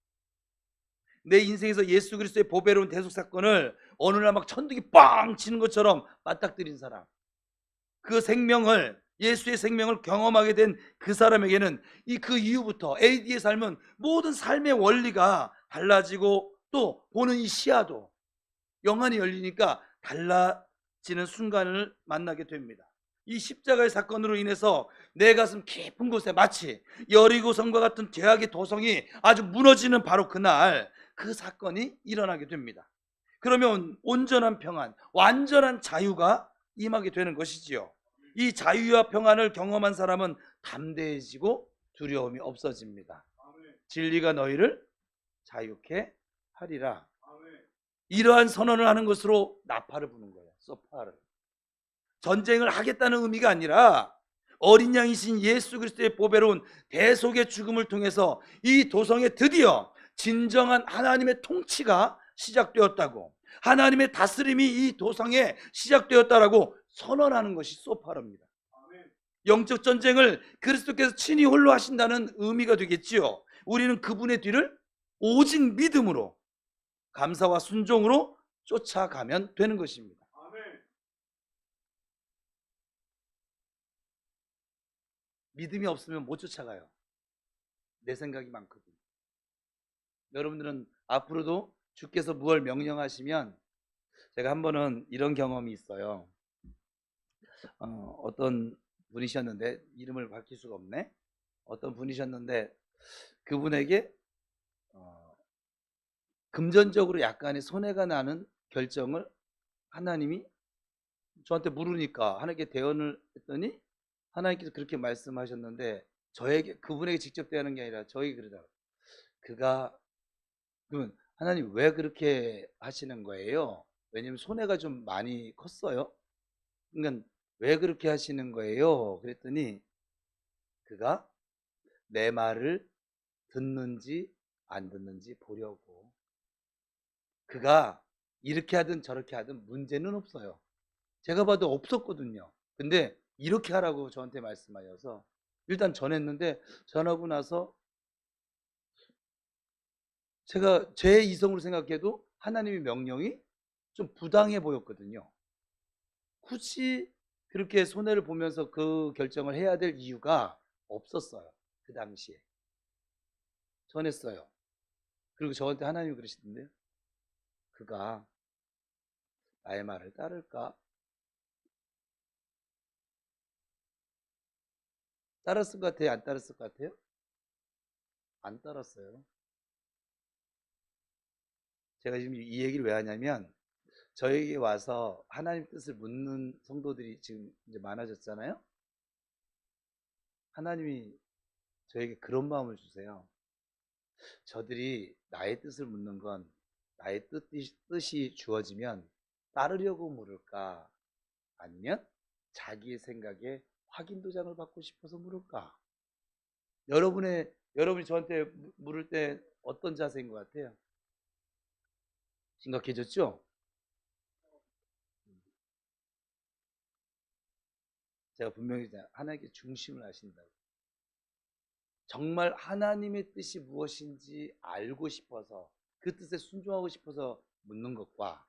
내 인생에서 예수 그리스도의 보배로운 대속 사건을 어느 날 막 천둥이 빵 치는 것처럼 맞닥뜨린 사람, 그 생명을, 예수의 생명을 경험하게 된 그 사람에게는 그 이후부터 AD의 삶은 모든 삶의 원리가 달라지고 또 보는 이 시야도 영안이 열리니까 달라지는 순간을 만나게 됩니다. 이 십자가의 사건으로 인해서 내 가슴 깊은 곳에 마치 여리고성과 같은 죄악의 도성이 아주 무너지는 바로 그날 그 사건이 일어나게 됩니다. 그러면 온전한 평안, 완전한 자유가 임하게 되는 것이지요. 이 자유와 평안을 경험한 사람은 담대해지고 두려움이 없어집니다. 진리가 너희를 자유케 하리라. 이러한 선언을 하는 것으로 나팔을 부는 거예요. 소파를. 전쟁을 하겠다는 의미가 아니라 어린 양이신 예수 그리스도의 보배로운 대속의 죽음을 통해서 이 도성에 드디어 진정한 하나님의 통치가 시작되었다고, 하나님의 다스림이 이 도성에 시작되었다라고 선언하는 것이 소파르입니다. 영적 전쟁을 그리스도께서 친히 홀로 하신다는 의미가 되겠지요. 우리는 그분의 뒤를 오직 믿음으로, 감사와 순종으로 쫓아가면 되는 것입니다. 믿음이 없으면 못 쫓아가요. 내 생각이 많거든요. 여러분들은 앞으로도 주께서 무엇을 명령하시면, 제가 한 번은 이런 경험이 있어요. 어떤 분이셨는데, 이름을 밝힐 수가 없네. 어떤 분이셨는데 그분에게 금전적으로 약간의 손해가 나는 결정을 하나님이 저한테 물으니까 하나님께 대언을 했더니 하나님께서 그렇게 말씀하셨는데, 그분에게 직접 대하는 게 아니라 저에게 그러더라고요. 그러면 하나님 왜 그렇게 하시는 거예요? 왜냐면 손해가 좀 많이 컸어요. 그러니까 왜 그렇게 하시는 거예요? 그랬더니 그가 내 말을 듣는지 안 듣는지 보려고. 그가 이렇게 하든 저렇게 하든 문제는 없어요. 제가 봐도 없었거든요. 근데 이렇게 하라고 저한테 말씀하셔서 일단 전했는데, 전하고 나서 제가 제 이성으로 생각해도 하나님의 명령이 좀 부당해 보였거든요. 굳이 그렇게 손해를 보면서 그 결정을 해야 될 이유가 없었어요. 그 당시에 전했어요. 그리고 저한테 하나님이 그러시던데요. 그가 나의 말을 따를까? 따랐을 것 같아요? 안 따랐을 것 같아요? 안 따랐어요. 제가 지금 이 얘기를 왜 하냐면 저에게 와서 하나님 뜻을 묻는 성도들이 지금 이제 많아졌잖아요. 하나님이 저에게 그런 마음을 주세요. 저들이 나의 뜻을 묻는 건 나의 뜻이 주어지면 따르려고 물을까? 아니면 자기의 생각에 확인 도장을 받고 싶어서 물을까? 여러분이 저한테 물을 때 어떤 자세인 것 같아요? 심각해졌죠? 제가 분명히 하나님께 중심을 하신다고. 정말 하나님의 뜻이 무엇인지 알고 싶어서 그 뜻에 순종하고 싶어서 묻는 것과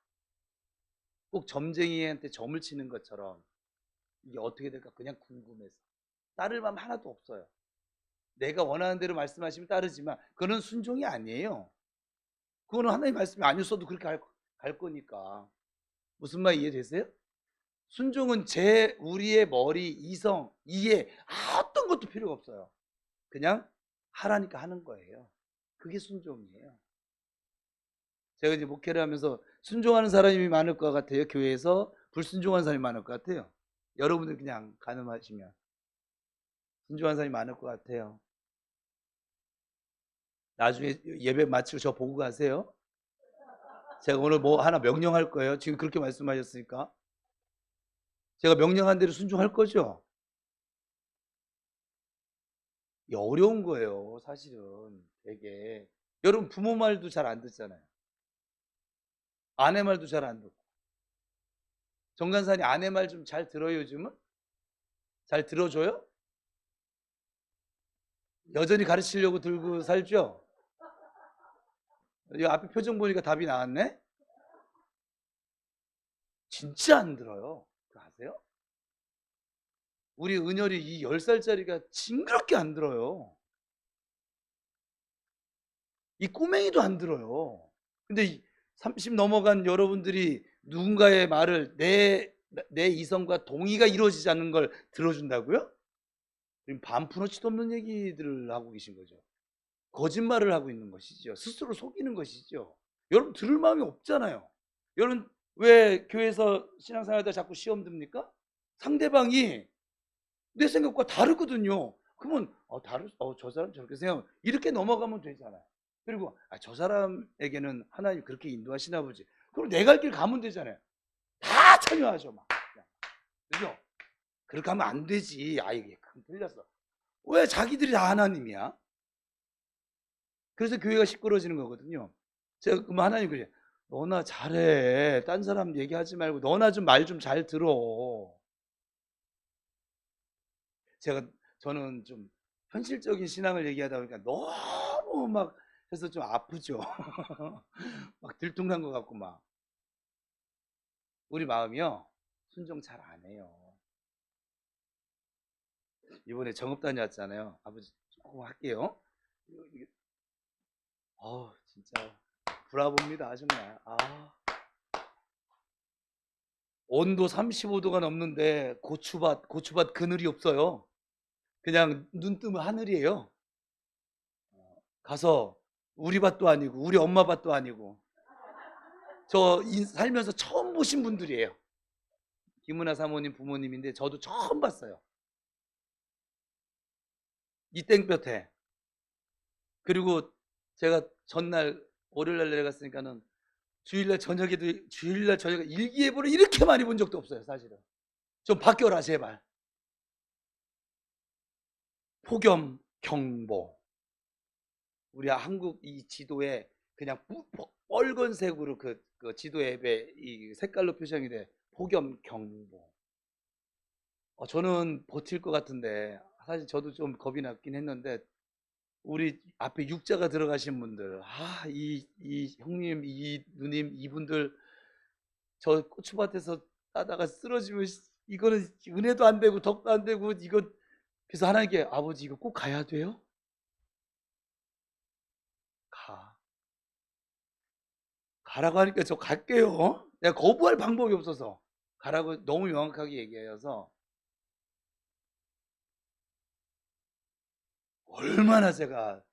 꼭 점쟁이한테 점을 치는 것처럼 이게 어떻게 될까 그냥 궁금해서 따를 마음 하나도 없어요. 내가 원하는 대로 말씀하시면 따르지만 그거는 순종이 아니에요. 그거는 하나님 말씀이 아니었어도 그렇게 갈 거니까. 무슨 말 이해되세요? 순종은 우리의 머리, 이성, 이해 어떤 것도 필요가 없어요. 그냥 하라니까 하는 거예요. 그게 순종이에요. 제가 이제 목회를 하면서 순종하는 사람이 많을 것 같아요. 교회에서 불순종하는 사람이 많을 것 같아요. 여러분들 그냥 가늠하시면 순종하는 사람이 많을 것 같아요. 나중에 예배 마치고 저 보고 가세요. 제가 오늘 뭐 하나 명령할 거예요. 지금 그렇게 말씀하셨으니까 제가 명령한 대로 순종할 거죠. 이게 어려운 거예요. 사실은 되게 여러분 부모 말도 잘 안 듣잖아요. 아내 말도 잘 안 듣고 정간사님 아내 말 좀 잘 들어요. 요즘은 잘 들어줘요? 여전히 가르치려고 들고 살죠? 이 앞에 표정 보니까 답이 나왔네? 진짜 안 들어요. 그거 아세요? 우리 은열이 이 10살짜리가 징그럽게 안 들어요. 이 꼬맹이도 안 들어요. 근데 30 넘어간 여러분들이 누군가의 말을 내 이성과 동의가 이루어지지 않는 걸 들어준다고요? 지금 반푼어치도 없는 얘기들을 하고 계신 거죠. 거짓말을 하고 있는 것이죠. 스스로 속이는 것이죠. 여러분 들을 마음이 없잖아요. 여러분 왜 교회에서 신앙생활하다 자꾸 시험 듭니까? 상대방이 내 생각과 다르거든요. 그러면 저 사람 저렇게 생각 이렇게 넘어가면 되잖아요. 그리고 저 사람에게는 하나님 그렇게 인도하시나 보지. 그럼 내 갈 길 가면 되잖아요. 다 참여하죠 막. 그죠? 그렇게 하면 안 되지. 이게 틀렸어. 왜 자기들이 다 하나님이야? 그래서 교회가 시끄러워지는 거거든요. 제가 그럼 하나님 그래. 너나 잘해. 딴 사람 얘기하지 말고 너나 좀 말 좀 잘 들어. 저는 좀 현실적인 신앙을 얘기하다 보니까 너무 막 해서 좀 아프죠. 막 들통난 것 같고 막. 우리 마음이요. 순종 잘 안 해요. 이번에 정읍 다녀왔잖아요. 아버지 조금 할게요. 진짜 브라보입니다. 정말. 온도 35도가 넘는데 고추밭 그늘이 없어요. 그냥 눈 뜨면 하늘이에요. 가서 우리 밭도 아니고 우리 엄마 밭도 아니고 살면서 처음 보신 분들이에요. 김은아 사모님 부모님인데 저도 처음 봤어요. 이 땡볕에. 그리고 제가 전날 월요일날 내려갔으니까는 주일날 저녁에 일기예보를 이렇게 많이 본 적도 없어요. 사실은 좀 바뀌어라 제발. 폭염 경보. 우리 한국 이 지도에 그냥 빨간색으로 그 지도 앱에 이 색깔로 표시이 돼. 폭염 경보. 저는 버틸 것 같은데 사실 저도 좀 겁이 났긴 했는데 우리 앞에 육자가 들어가신 분들, 이 형님, 이 누님, 이분들 저 고추밭에서 따다가 쓰러지면 이거는 은혜도 안 되고 덕도 안 되고 이거 그래서 하나님께 아버지 이거 꼭 가야 돼요? 가. 가라고 하니까 저 갈게요. 내가 거부할 방법이 없어서 가라고 너무 명확하게 얘기해서 얼마나 제가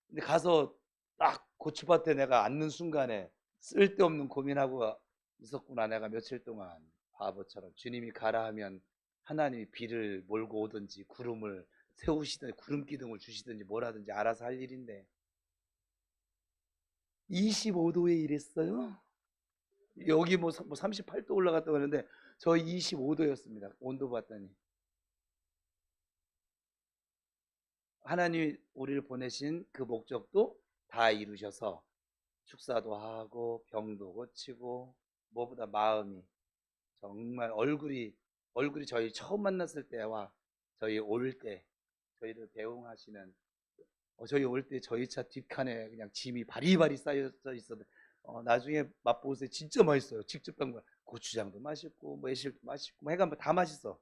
근데 가서 딱 고추밭에 내가 앉는 순간에 쓸데없는 고민하고 있었구나. 내가 며칠 동안 바보처럼 주님이 가라 하면 하나님이 비를 몰고 오든지 구름을 세우시든지 구름 기둥을 주시든지 뭐라든지 알아서 할 일인데 25도에 일했어요. 여기 뭐 38도 올라갔다고 하는데 저 25도였습니다. 온도 봤더니 하나님이 우리를 보내신 그 목적도 다 이루셔서 축사도 하고 병도 고치고 무엇보다 마음이 정말 얼굴이 저희 처음 만났을 때와 저희 올 때 저희를 배웅하시는 저희 올 때 저희 차 뒷칸에 그냥 짐이 바리바리 쌓여져 있었는데 나중에 맛보세요. 진짜 맛있어요. 직접 담근 고추장도 맛있고 뭐 매실도 맛있고 뭐 해가 다 맛있어.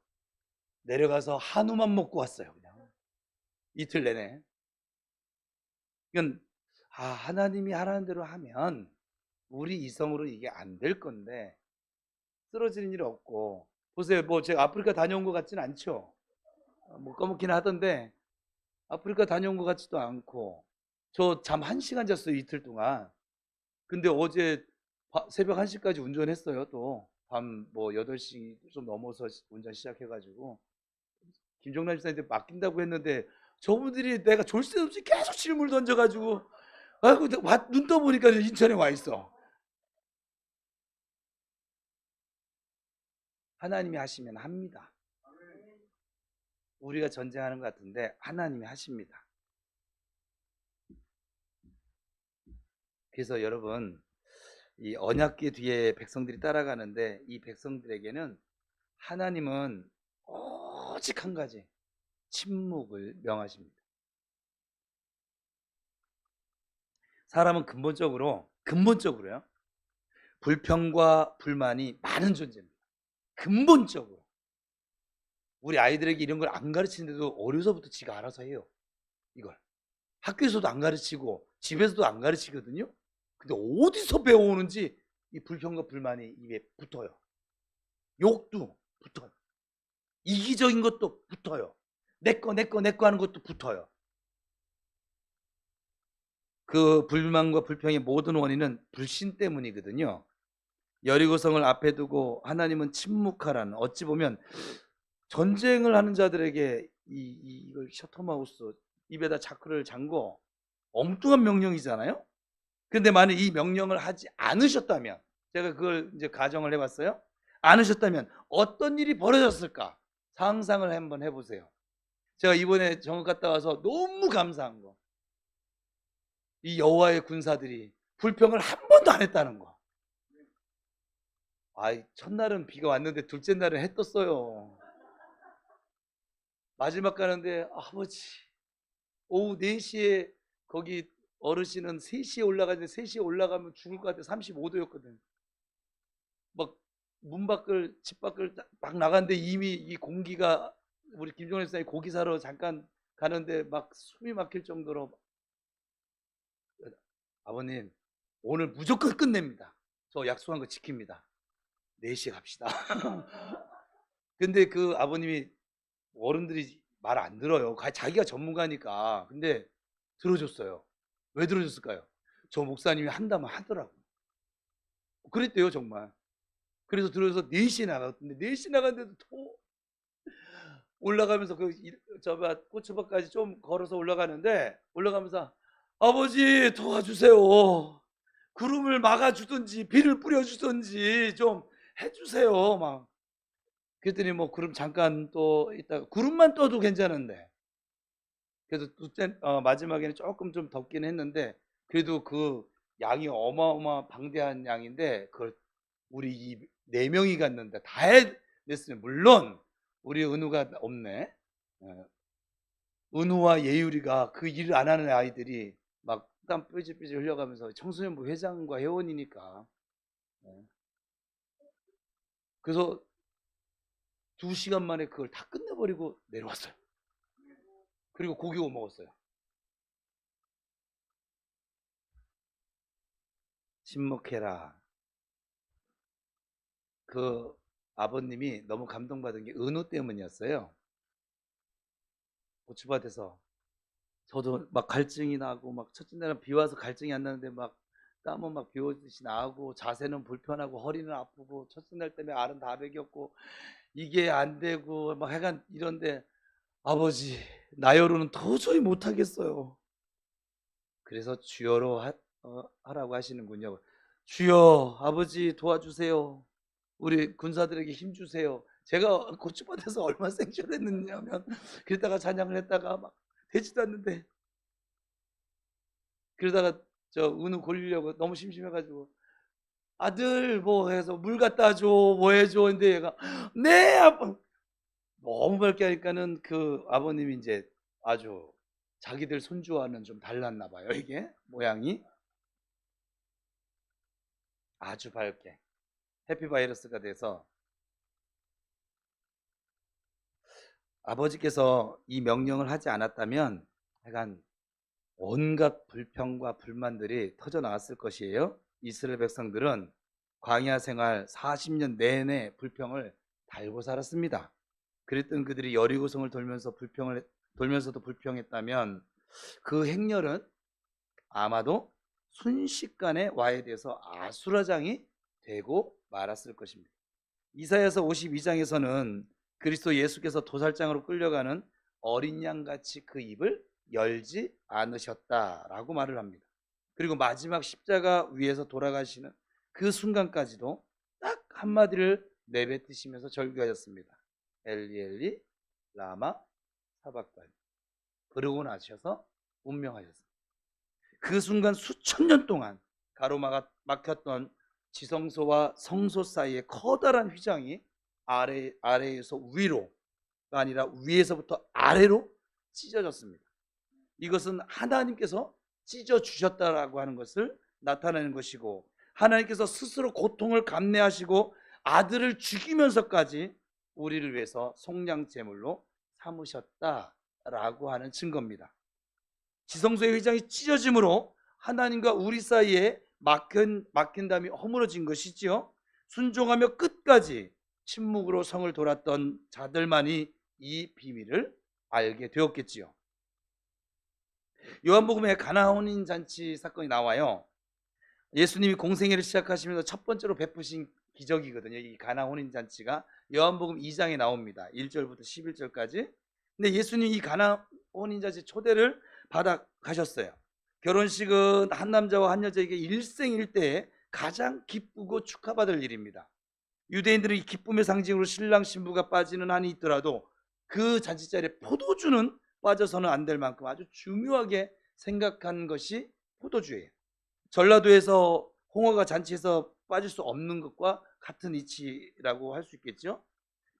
내려가서 한우만 먹고 왔어요. 그냥 이틀 내내. 그러니까 하나님이 하라는 대로 하면 우리 이성으로 이게 안 될 건데 쓰러지는 일 없고 보세요. 뭐 제가 아프리카 다녀온 것 같지는 않죠. 뭐 꺼먹긴 하던데 아프리카 다녀온 것 같지도 않고 저 잠 1시간 잤어요. 이틀 동안. 근데 어제 새벽 1시까지 운전했어요. 또 밤 뭐 8시 좀 넘어서 운전 시작해가지고 김정남 집사한테 맡긴다고 했는데 저분들이 내가 졸 새 없이 계속 질문을 던져가지고 아이고 눈 떠보니까 인천에 와 있어. 하나님이 하시면 합니다. 우리가 전쟁하는 것 같은데 하나님이 하십니다. 그래서 여러분 이 언약궤 뒤에 백성들이 따라가는데 이 백성들에게는 하나님은 오직 한 가지 침묵을 명하십니다. 사람은 근본적으로요 불평과 불만이 많은 존재입니다. 근본적으로 우리 아이들에게 이런 걸 안 가르치는데도 어려서부터 지가 알아서 해요. 이걸 학교에서도 안 가르치고 집에서도 안 가르치거든요. 근데 어디서 배워오는지 이 불평과 불만이 입에 붙어요. 욕도 붙어요. 이기적인 것도 붙어요. 내꺼 하는 것도 붙어요. 그 불만과 불평의 모든 원인은 불신 때문이거든요. 여리고성을 앞에 두고 하나님은 침묵하라는 어찌 보면 전쟁을 하는 자들에게 이걸 셔터마우스 입에다 자크를 잠궈 엉뚱한 명령이잖아요. 근데 만약 이 명령을 하지 않으셨다면 제가 그걸 이제 가정을 해봤어요. 않으셨다면 어떤 일이 벌어졌을까 상상을 한번 해보세요. 제가 이번에 정읍 갔다 와서 너무 감사한 거 이 여호와의 군사들이 불평을 한 번도 안 했다는 거. 첫날은 비가 왔는데 둘째 날은 해 떴어요. 마지막 가는데 아버지 오후 4시에 거기 어르신은 3시에 올라가는데 3시에 올라가면 죽을 것 같아. 35도였거든. 막 문 밖을 집 밖을 막 나갔는데 이미 이 공기가 우리 김종래 선생님 고기 사러 잠깐 가는데 막 숨이 막힐 정도로 아버님 오늘 무조건 끝냅니다. 저 약속한 거 지킵니다. 4시에 갑시다. 근데 그 아버님이 어른들이 말 안 들어요. 자기가 전문가니까. 근데 들어줬어요. 왜 들어줬을까요? 저 목사님이 한다면 하더라고. 그랬대요 정말. 그래서 들어서 4시에 나갔는데 4시 나갔는데도 또 올라가면서 저 고추밭까지 좀 걸어서 올라가면서 아버지 도와주세요. 구름을 막아주든지 비를 뿌려주든지 좀 해주세요. 막 그랬더니 뭐 구름 잠깐 또 있다가 구름만 떠도 괜찮은데 그래서 마지막에는 조금 좀 덥긴 했는데 그래도 그 양이 어마어마 방대한 양인데 그걸 우리 이 4명이 갔는데 다 해냈으면 물론 우리 은우가 없네. 은우와 예율이가 그 일을 안 하는 아이들이 막 땀 삐질삐질 흘려가면서 청소년부 회장과 회원이니까 그래서 2시간 만에 그걸 다 끝내버리고 내려왔어요. 그리고 고기 구워 먹었어요. 침묵해라. 그 아버님이 너무 감동받은 게 은우 때문이었어요. 고추밭에서 저도 막 갈증이 나고, 막 첫째 날은 비 와서 갈증이 안 나는데 막 땀은 막 비 오듯이 나고, 자세는 불편하고, 허리는 아프고, 첫째 날 때문에 알은 다 베겼고, 이게 안 되고 막 하여간 이런데, 아버지 나여로는 도저히 못하겠어요. 그래서 주여로 하라고 하시는군요. 주여, 아버지 도와주세요. 우리 군사들에게 힘 주세요. 제가 고추밭에서 얼마나 생쇼를 했느냐면, 그러다가 찬양을 했다가 막 되지도 않는데, 그러다가 저 은우 골리려고 너무 심심해가지고, 아들 뭐 해서 물 갖다 줘, 뭐 해줘. 근데 얘가 네 아빠, 너무 밝게 하니까는 그 아버님이 이제 아주 자기들 손주와는 좀 달랐나 봐요. 이게 모양이 아주 밝게 해피바이러스가 돼서, 아버지께서 이 명령을 하지 않았다면 약간 온갖 불평과 불만들이 터져 나왔을 것이에요. 이스라엘 백성들은 광야 생활 40년 내내 불평을 달고 살았습니다. 그랬던 그들이 여리고성을 돌면서도 불평했다면, 그 행렬은 아마도 순식간에 와해돼서 아수라장이 되고 말았을 것입니다. 이사야서 52장에서는 그리스도 예수께서 도살장으로 끌려가는 어린 양같이 그 입을 열지 않으셨다라고 말을 합니다. 그리고 마지막 십자가 위에서 돌아가시는 그 순간까지도 딱 한마디를 내뱉으시면서 절규하셨습니다. 엘리 엘리 라마 사박다니. 그러고 나셔서 운명하셨습니다. 그 순간 수천 년 동안 가로막혔던 지성소와 성소 사이에 커다란 휘장이 아래에서 위로가 아니라 위에서부터 아래로 찢어졌습니다. 이것은 하나님께서 찢어주셨다라고 하는 것을 나타내는 것이고, 하나님께서 스스로 고통을 감내하시고 아들을 죽이면서까지 우리를 위해서 속량제물로 삼으셨다라고 하는 증거입니다. 지성소의 휘장이 찢어짐으로 하나님과 우리 사이에 막힌 담이 허물어진 것이지요. 순종하며 끝까지 침묵으로 성을 돌았던 자들만이 이 비밀을 알게 되었겠지요. 요한복음에 가나 혼인 잔치 사건이 나와요. 예수님이 공생애를 시작하시면서 첫 번째로 베푸신 기적이거든요. 이 가나 혼인 잔치가 요한복음 2장에 나옵니다. 1절부터 11절까지. 근데 예수님이 이 가나 혼인 잔치 초대를 받아 가셨어요. 결혼식은 한 남자와 한 여자에게 일생일대에 가장 기쁘고 축하받을 일입니다. 유대인들은 이 기쁨의 상징으로 신랑 신부가 빠지는 한이 있더라도 그 잔치자리에 포도주는 빠져서는 안 될 만큼 아주 중요하게 생각한 것이 포도주예요. 전라도에서 홍어가 잔치에서 빠질 수 없는 것과 같은 이치라고 할 수 있겠죠.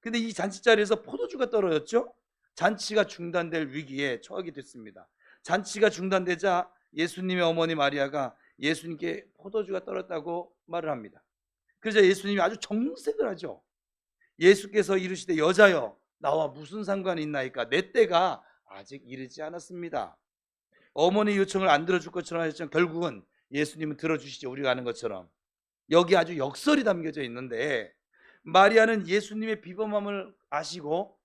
근데 이 잔치자리에서 포도주가 떨어졌죠. 잔치가 중단될 위기에 처하게 됐습니다. 잔치가 중단되자 예수님의 어머니 마리아가 예수님께 포도주가 떨어졌다고 말을 합니다. 그래서 예수님이 아주 정색을 하죠. 예수께서 이르시되 여자여 나와 무슨 상관이 있나이까, 내 때가 아직 이르지 않았습니다. 어머니 요청을 안 들어줄 것처럼 하셨지만 결국은 예수님은 들어주시죠. 우리가 아는 것처럼. 여기 아주 역설이 담겨져 있는데, 마리아는 예수님의 비범함을 아시고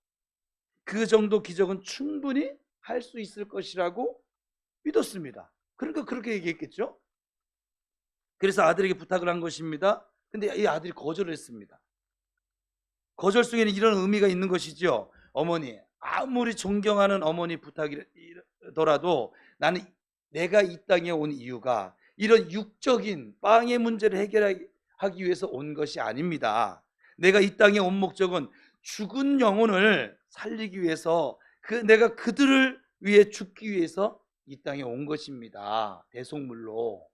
그 정도 기적은 충분히 할 수 있을 것이라고 믿었습니다. 그러니까 그렇게 얘기했겠죠. 그래서 아들에게 부탁을 한 것입니다. 근데 이 아들이 거절을 했습니다. 거절 속에는 이런 의미가 있는 것이죠. 어머니, 아무리 존경하는 어머니 부탁이더라도 나는 내가 이 땅에 온 이유가 이런 육적인 빵의 문제를 해결하기 위해서 온 것이 아닙니다. 내가 이 땅에 온 목적은 죽은 영혼을 살리기 위해서, 내가 그들을 위해 죽기 위해서 이 땅에 온 것입니다. 대속물로.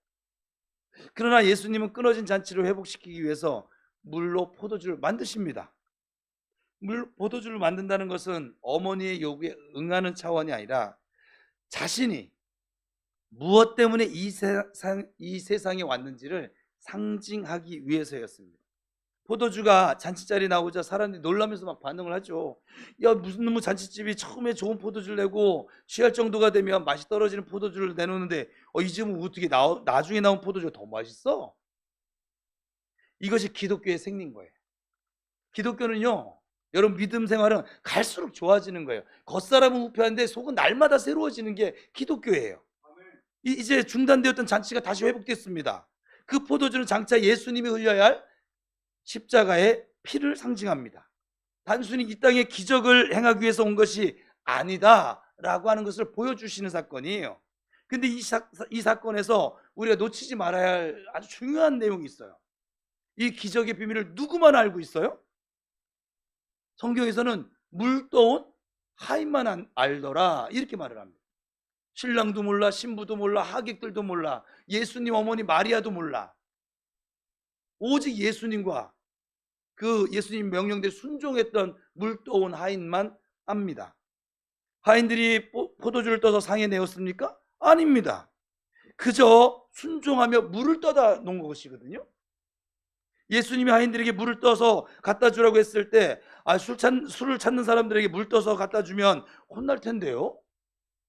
그러나 예수님은 끊어진 잔치를 회복시키기 위해서 물로 포도주를 만드십니다. 포도주를 만든다는 것은 어머니의 요구에 응하는 차원이 아니라 자신이 무엇 때문에 이 세상에 왔는지를 상징하기 위해서였습니다. 포도주가 잔치자리에 나오자 사람들이 놀라면서 막 반응을 하죠. 야, 무슨 놈의 잔치집이 처음에 좋은 포도주를 내고 취할 정도가 되면 맛이 떨어지는 포도주를 내놓는데 이 집은 어떻게 나중에 나온 포도주가 더 맛있어? 이것이 기독교의 생긴 거예요. 기독교는요, 여러분 믿음 생활은 갈수록 좋아지는 거예요. 겉사람은 후패한데 속은 날마다 새로워지는 게 기독교예요. 이제 중단되었던 잔치가 다시 회복됐습니다. 그 포도주는 장차 예수님이 흘려야 할 십자가의 피를 상징합니다. 단순히 이 땅에 기적을 행하기 위해서 온 것이 아니다라고 하는 것을 보여주시는 사건이에요. 근데 이 사건에서 우리가 놓치지 말아야 할 아주 중요한 내용이 있어요. 이 기적의 비밀을 누구만 알고 있어요? 성경에서는 물 떠온 하인만 알더라 이렇게 말을 합니다. 신랑도 몰라, 신부도 몰라, 하객들도 몰라, 예수님 어머니 마리아도 몰라. 오직 예수님과 그 예수님 명령대로 순종했던 물 떠온 하인만 압니다. 하인들이 포도주를 떠서 상에 내었습니까? 아닙니다. 그저 순종하며 물을 떠다 놓은 것이거든요. 예수님이 하인들에게 물을 떠서 갖다 주라고 했을 때 술을 찾는 사람들에게 물 떠서 갖다 주면 혼날 텐데요.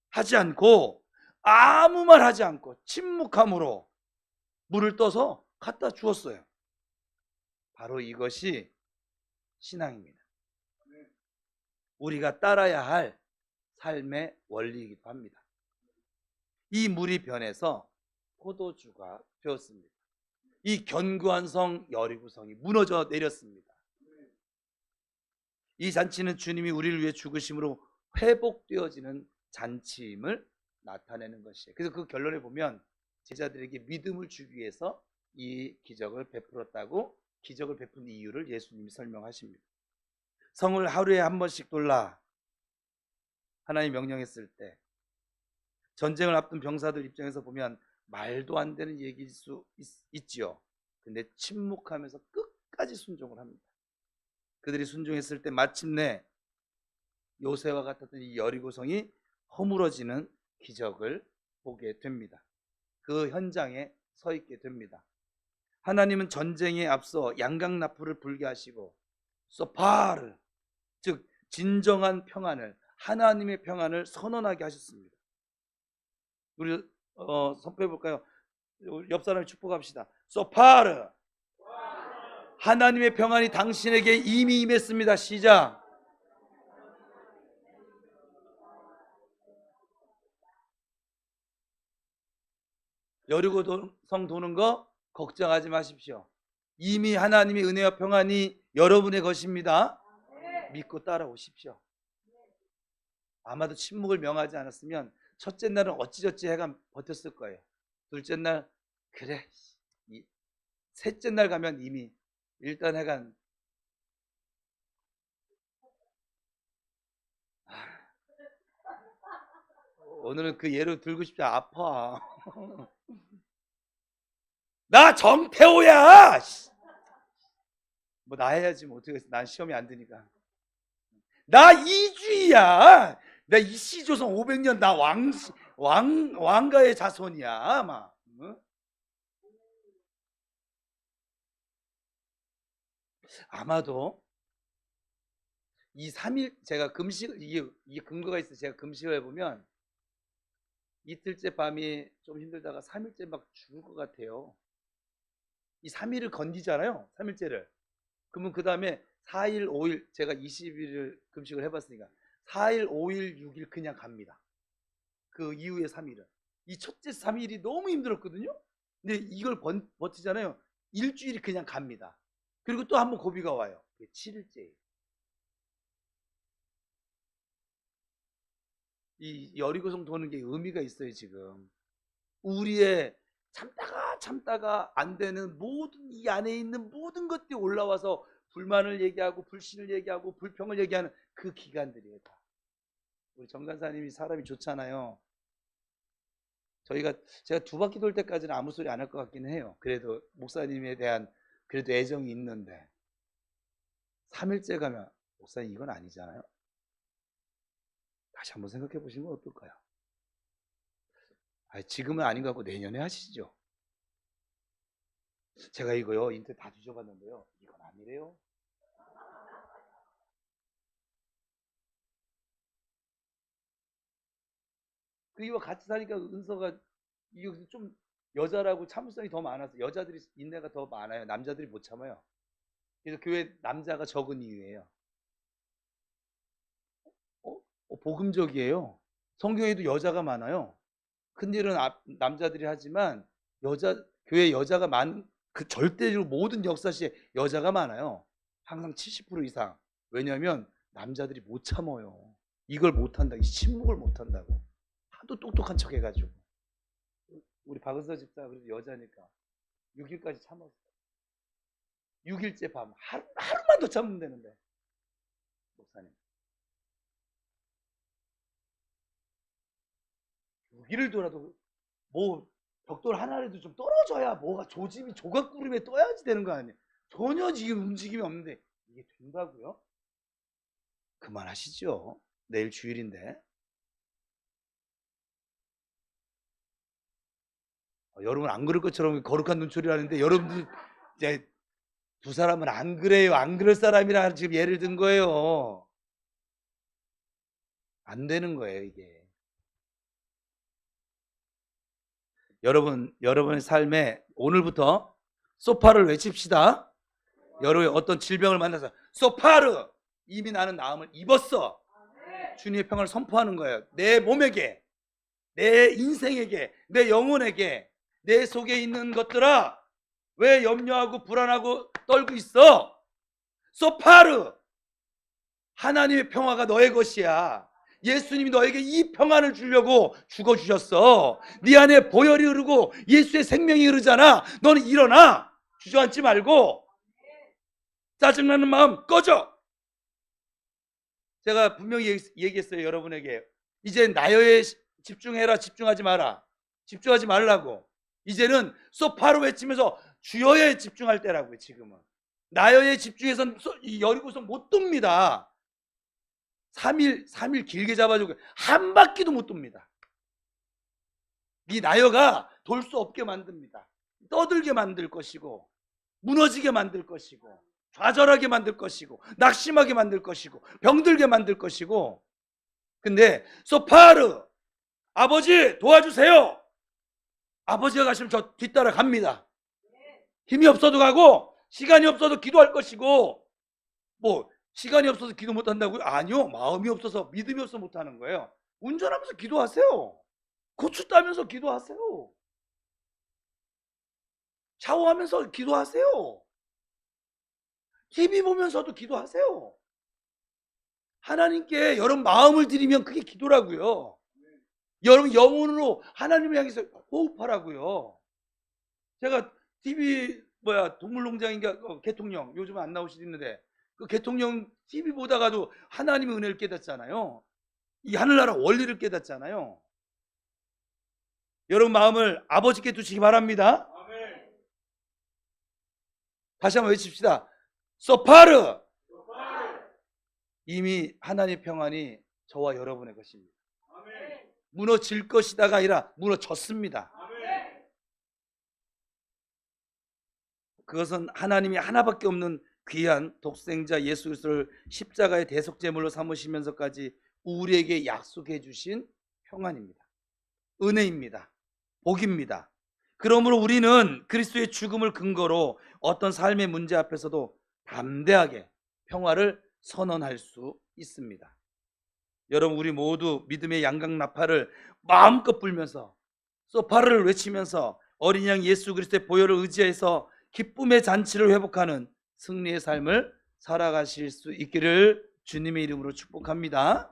하지 않고 아무 말 하지 않고 침묵함으로 물을 떠서 갖다 주었어요. 바로 이것이 신앙입니다. 우리가 따라야 할 삶의 원리이기도 합니다. 이 물이 변해서 포도주가 되었습니다. 이 견고한 성 여리고성이 무너져 내렸습니다. 이 잔치는 주님이 우리를 위해 죽으심으로 회복되어지는 잔치임을 나타내는 것이에요. 그래서 그 결론에 보면 제자들에게 믿음을 주기 위해서 이 기적을 베풀었다고, 기적을 베푼 이유를 예수님이 설명하십니다. 성을 하루에 한 번씩 돌라 하나님 명령했을 때 전쟁을 앞둔 병사들 입장에서 보면 말도 안 되는 얘기일 수 있지요. 근데 침묵하면서 끝까지 순종을 합니다. 그들이 순종했을 때 마침내 요새와 같았던 이 여리고성이 허물어지는 기적을 보게 됩니다. 그 현장에 서 있게 됩니다. 하나님은 전쟁에 앞서 양강나풀을 불게 하시고 소파르, 즉 진정한 평안을, 하나님의 평안을 선언하게 하셨습니다. 우리 선포해 볼까요? 옆 사람을 축복합시다. 소파르, 하나님의 평안이 당신에게 이미 임했습니다. 시작. 여리고성 도는 거 걱정하지 마십시오. 이미 하나님의 은혜와 평안이 여러분의 것입니다. 믿고 따라오십시오. 아마도 침묵을 명하지 않았으면 첫째 날은 어찌저찌 해가 버텼을 거예요. 둘째 날 그래, 셋째 날 가면 이미 일단 해간 오늘은 그 예로 들고 싶지 않아. 아파. 나 정태호야. 뭐 나 해야지 뭐 어떻게 했어. 난 시험이 안 드니까. 나 이주희야. 나 이씨조선 500년 나 왕가의 자손이야. 막. 응? 아마도 이 3일 제가 이게 근거가 있어. 제가 금식을 해보면 이틀째 밤이 좀 힘들다가 3일째 막 죽을 것 같아요. 이 3일을 건디잖아요. 3일째를. 그러면 그 다음에 4일, 5일, 제가 20일을 금식을 해봤으니까 4일, 5일, 6일 그냥 갑니다. 그 이후에 3일은. 이 첫째 3일이 너무 힘들었거든요. 근데 이걸 버티잖아요. 일주일이 그냥 갑니다. 그리고 또 한 번 고비가 와요. 7일째예요. 이 여리고성 도는 게 의미가 있어요. 지금 우리의 참다가 안 되는 모든, 이 안에 있는 모든 것들이 올라와서 불만을 얘기하고 불신을 얘기하고 불평을 얘기하는 그 기간들이에요. 다. 우리 정간사님이 사람이 좋잖아요. 제가 두 바퀴 돌 때까지는 아무 소리 안 할 것 같기는 해요. 그래도 목사님에 대한 그래도 애정이 있는데 3일째 가면 목사님 이건 아니잖아요. 다시 한번 생각해 보시면 어떨까요? 지금은 아닌 것 같고 내년에 하시죠. 제가 이거요 인터넷 다 뒤져봤는데요. 이건 아니래요. 그이와 같이 사니까 은서가 이게 좀 여자라고 참을성이 더 많아서 여자들이 인내가 더 많아요. 남자들이 못 참아요. 그래서 교회 남자가 적은 이유예요. 복음적이에요. 성경에도 여자가 많아요. 큰일은 남자들이 하지만 교회 여자가 그 절대적으로 모든 역사시에 여자가 많아요. 항상 70% 이상. 왜냐하면 남자들이 못 참아요. 이걸 못한다. 이 침묵을 못한다고. 하도 똑똑한 척 해가지고. 우리 박은서 집사 그래도 여자니까 6일까지 참았어. 6일째 밤. 하루만 더 참으면 되는데. 목사님. 6일을 돌아도 뭐 벽돌 하나라도 좀 떨어져야 뭐가 조짐이 조각구름에 떠야지 되는 거 아니에요. 전혀 지금 움직임이 없는데 이게 된다고요? 그만하시죠. 내일 주일인데. 여러분 안 그럴 것처럼 거룩한 눈초리를 하는데 여러분들 이제 두 사람은 안 그래요. 안 그럴 사람이라 지금 예를 든 거예요. 안 되는 거예요, 이게. 여러분의 삶에 오늘부터 소파를 외칩시다. 여러분이 어떤 질병을 만나서 소파르! 이미 나는 나음을 입었어. 주님의 평화를 선포하는 거예요. 내 몸에게, 내 인생에게, 내 영혼에게, 내 속에 있는 것들아, 왜 염려하고 불안하고 떨고 있어? 소파르! 하나님의 평화가 너의 것이야. 예수님이 너에게 이 평안을 주려고 죽어주셨어. 네 안에 보혈이 흐르고 예수의 생명이 흐르잖아. 너는 일어나. 주저앉지 말고. 짜증나는 마음 꺼져. 제가 분명히 얘기했어요. 여러분에게. 이제 나여에 집중해라. 집중하지 마라. 집중하지 말라고. 이제는 소파로 외치면서 주여에 집중할 때라고요. 지금은. 나여에 집중해서는 여리고성 못 돕니다. 3일 길게 잡아주고 한 바퀴도 못 돕니다. 네 나여가 돌 수 없게 만듭니다. 떠들게 만들 것이고 무너지게 만들 것이고 좌절하게 만들 것이고 낙심하게 만들 것이고 병들게 만들 것이고. 근데 소파르 아버지 도와주세요. 아버지가 가시면 저 뒤따라 갑니다. 힘이 없어도 가고 시간이 없어도 기도할 것이고. 뭐 시간이 없어서 기도 못한다고요? 아니요. 마음이 없어서 믿음이 없어서 못하는 거예요. 운전하면서 기도하세요. 고추 따면서 기도하세요. 샤워하면서 기도하세요. TV 보면서도 기도하세요. 하나님께 여러분 마음을 드리면 그게 기도라고요. 여러분 영혼으로 하나님을 향해서 호흡하라고요. 제가 TV 동물농장인가 개통령 요즘 안 나오시도 있는데 그 개통령 TV 보다가도 하나님의 은혜를 깨닫잖아요. 이 하늘나라 원리를 깨닫잖아요. 여러분 마음을 아버지께 두시기 바랍니다. 아멘. 다시 한번 외칩시다. 소파르! 이미 하나님의 평안이 저와 여러분의 것입니다. 아멘. 무너질 것이다가 아니라 무너졌습니다. 아멘. 그것은 하나님이 하나밖에 없는 귀한 독생자 예수 그리스도를 십자가의 대속제물로 삼으시면서까지 우리에게 약속해 주신 평안입니다. 은혜입니다. 복입니다. 그러므로 우리는 그리스도의 죽음을 근거로 어떤 삶의 문제 앞에서도 담대하게 평화를 선언할 수 있습니다. 여러분 우리 모두 믿음의 양강나팔을 마음껏 불면서 소파를 외치면서 어린 양 예수 그리스도의 보혈을 의지해서 기쁨의 잔치를 회복하는 승리의 삶을 살아가실 수 있기를 주님의 이름으로 축복합니다.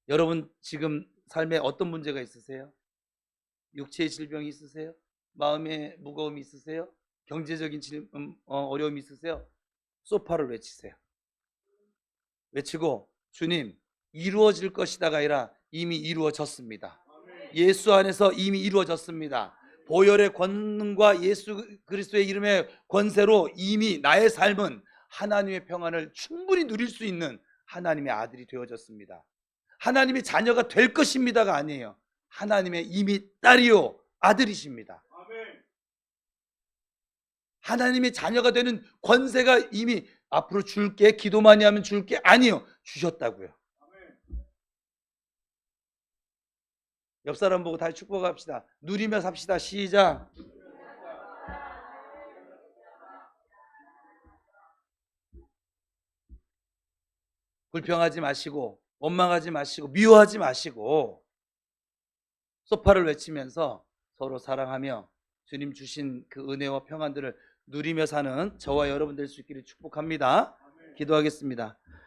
여러분 지금 삶에 어떤 문제가 있으세요? 육체의 질병이 있으세요? 마음의 무거움이 있으세요? 경제적인 어려움이 있으세요? 소파를 외치세요. 외치고 주님 이루어질 것이다가 아니라 이미 이루어졌습니다. 예수 안에서 이미 이루어졌습니다. 보혈의 권능과 예수 그리스도의 이름의 권세로 이미 나의 삶은 하나님의 평안을 충분히 누릴 수 있는 하나님의 아들이 되어졌습니다. 하나님의 자녀가 될 것입니다가 아니에요. 하나님의 이미 딸이요 아들이십니다. 하나님의 자녀가 되는 권세가 이미 앞으로 줄게, 기도 많이 하면 줄게, 아니요, 주셨다고요. 옆 사람 보고 다시 축복합시다. 누리며 삽시다. 시작. 불평하지 마시고 원망하지 마시고 미워하지 마시고 소파를 외치면서 서로 사랑하며 주님 주신 그 은혜와 평안들을 누리며 사는 저와 여러분 될 수 있기를 축복합니다. 기도하겠습니다.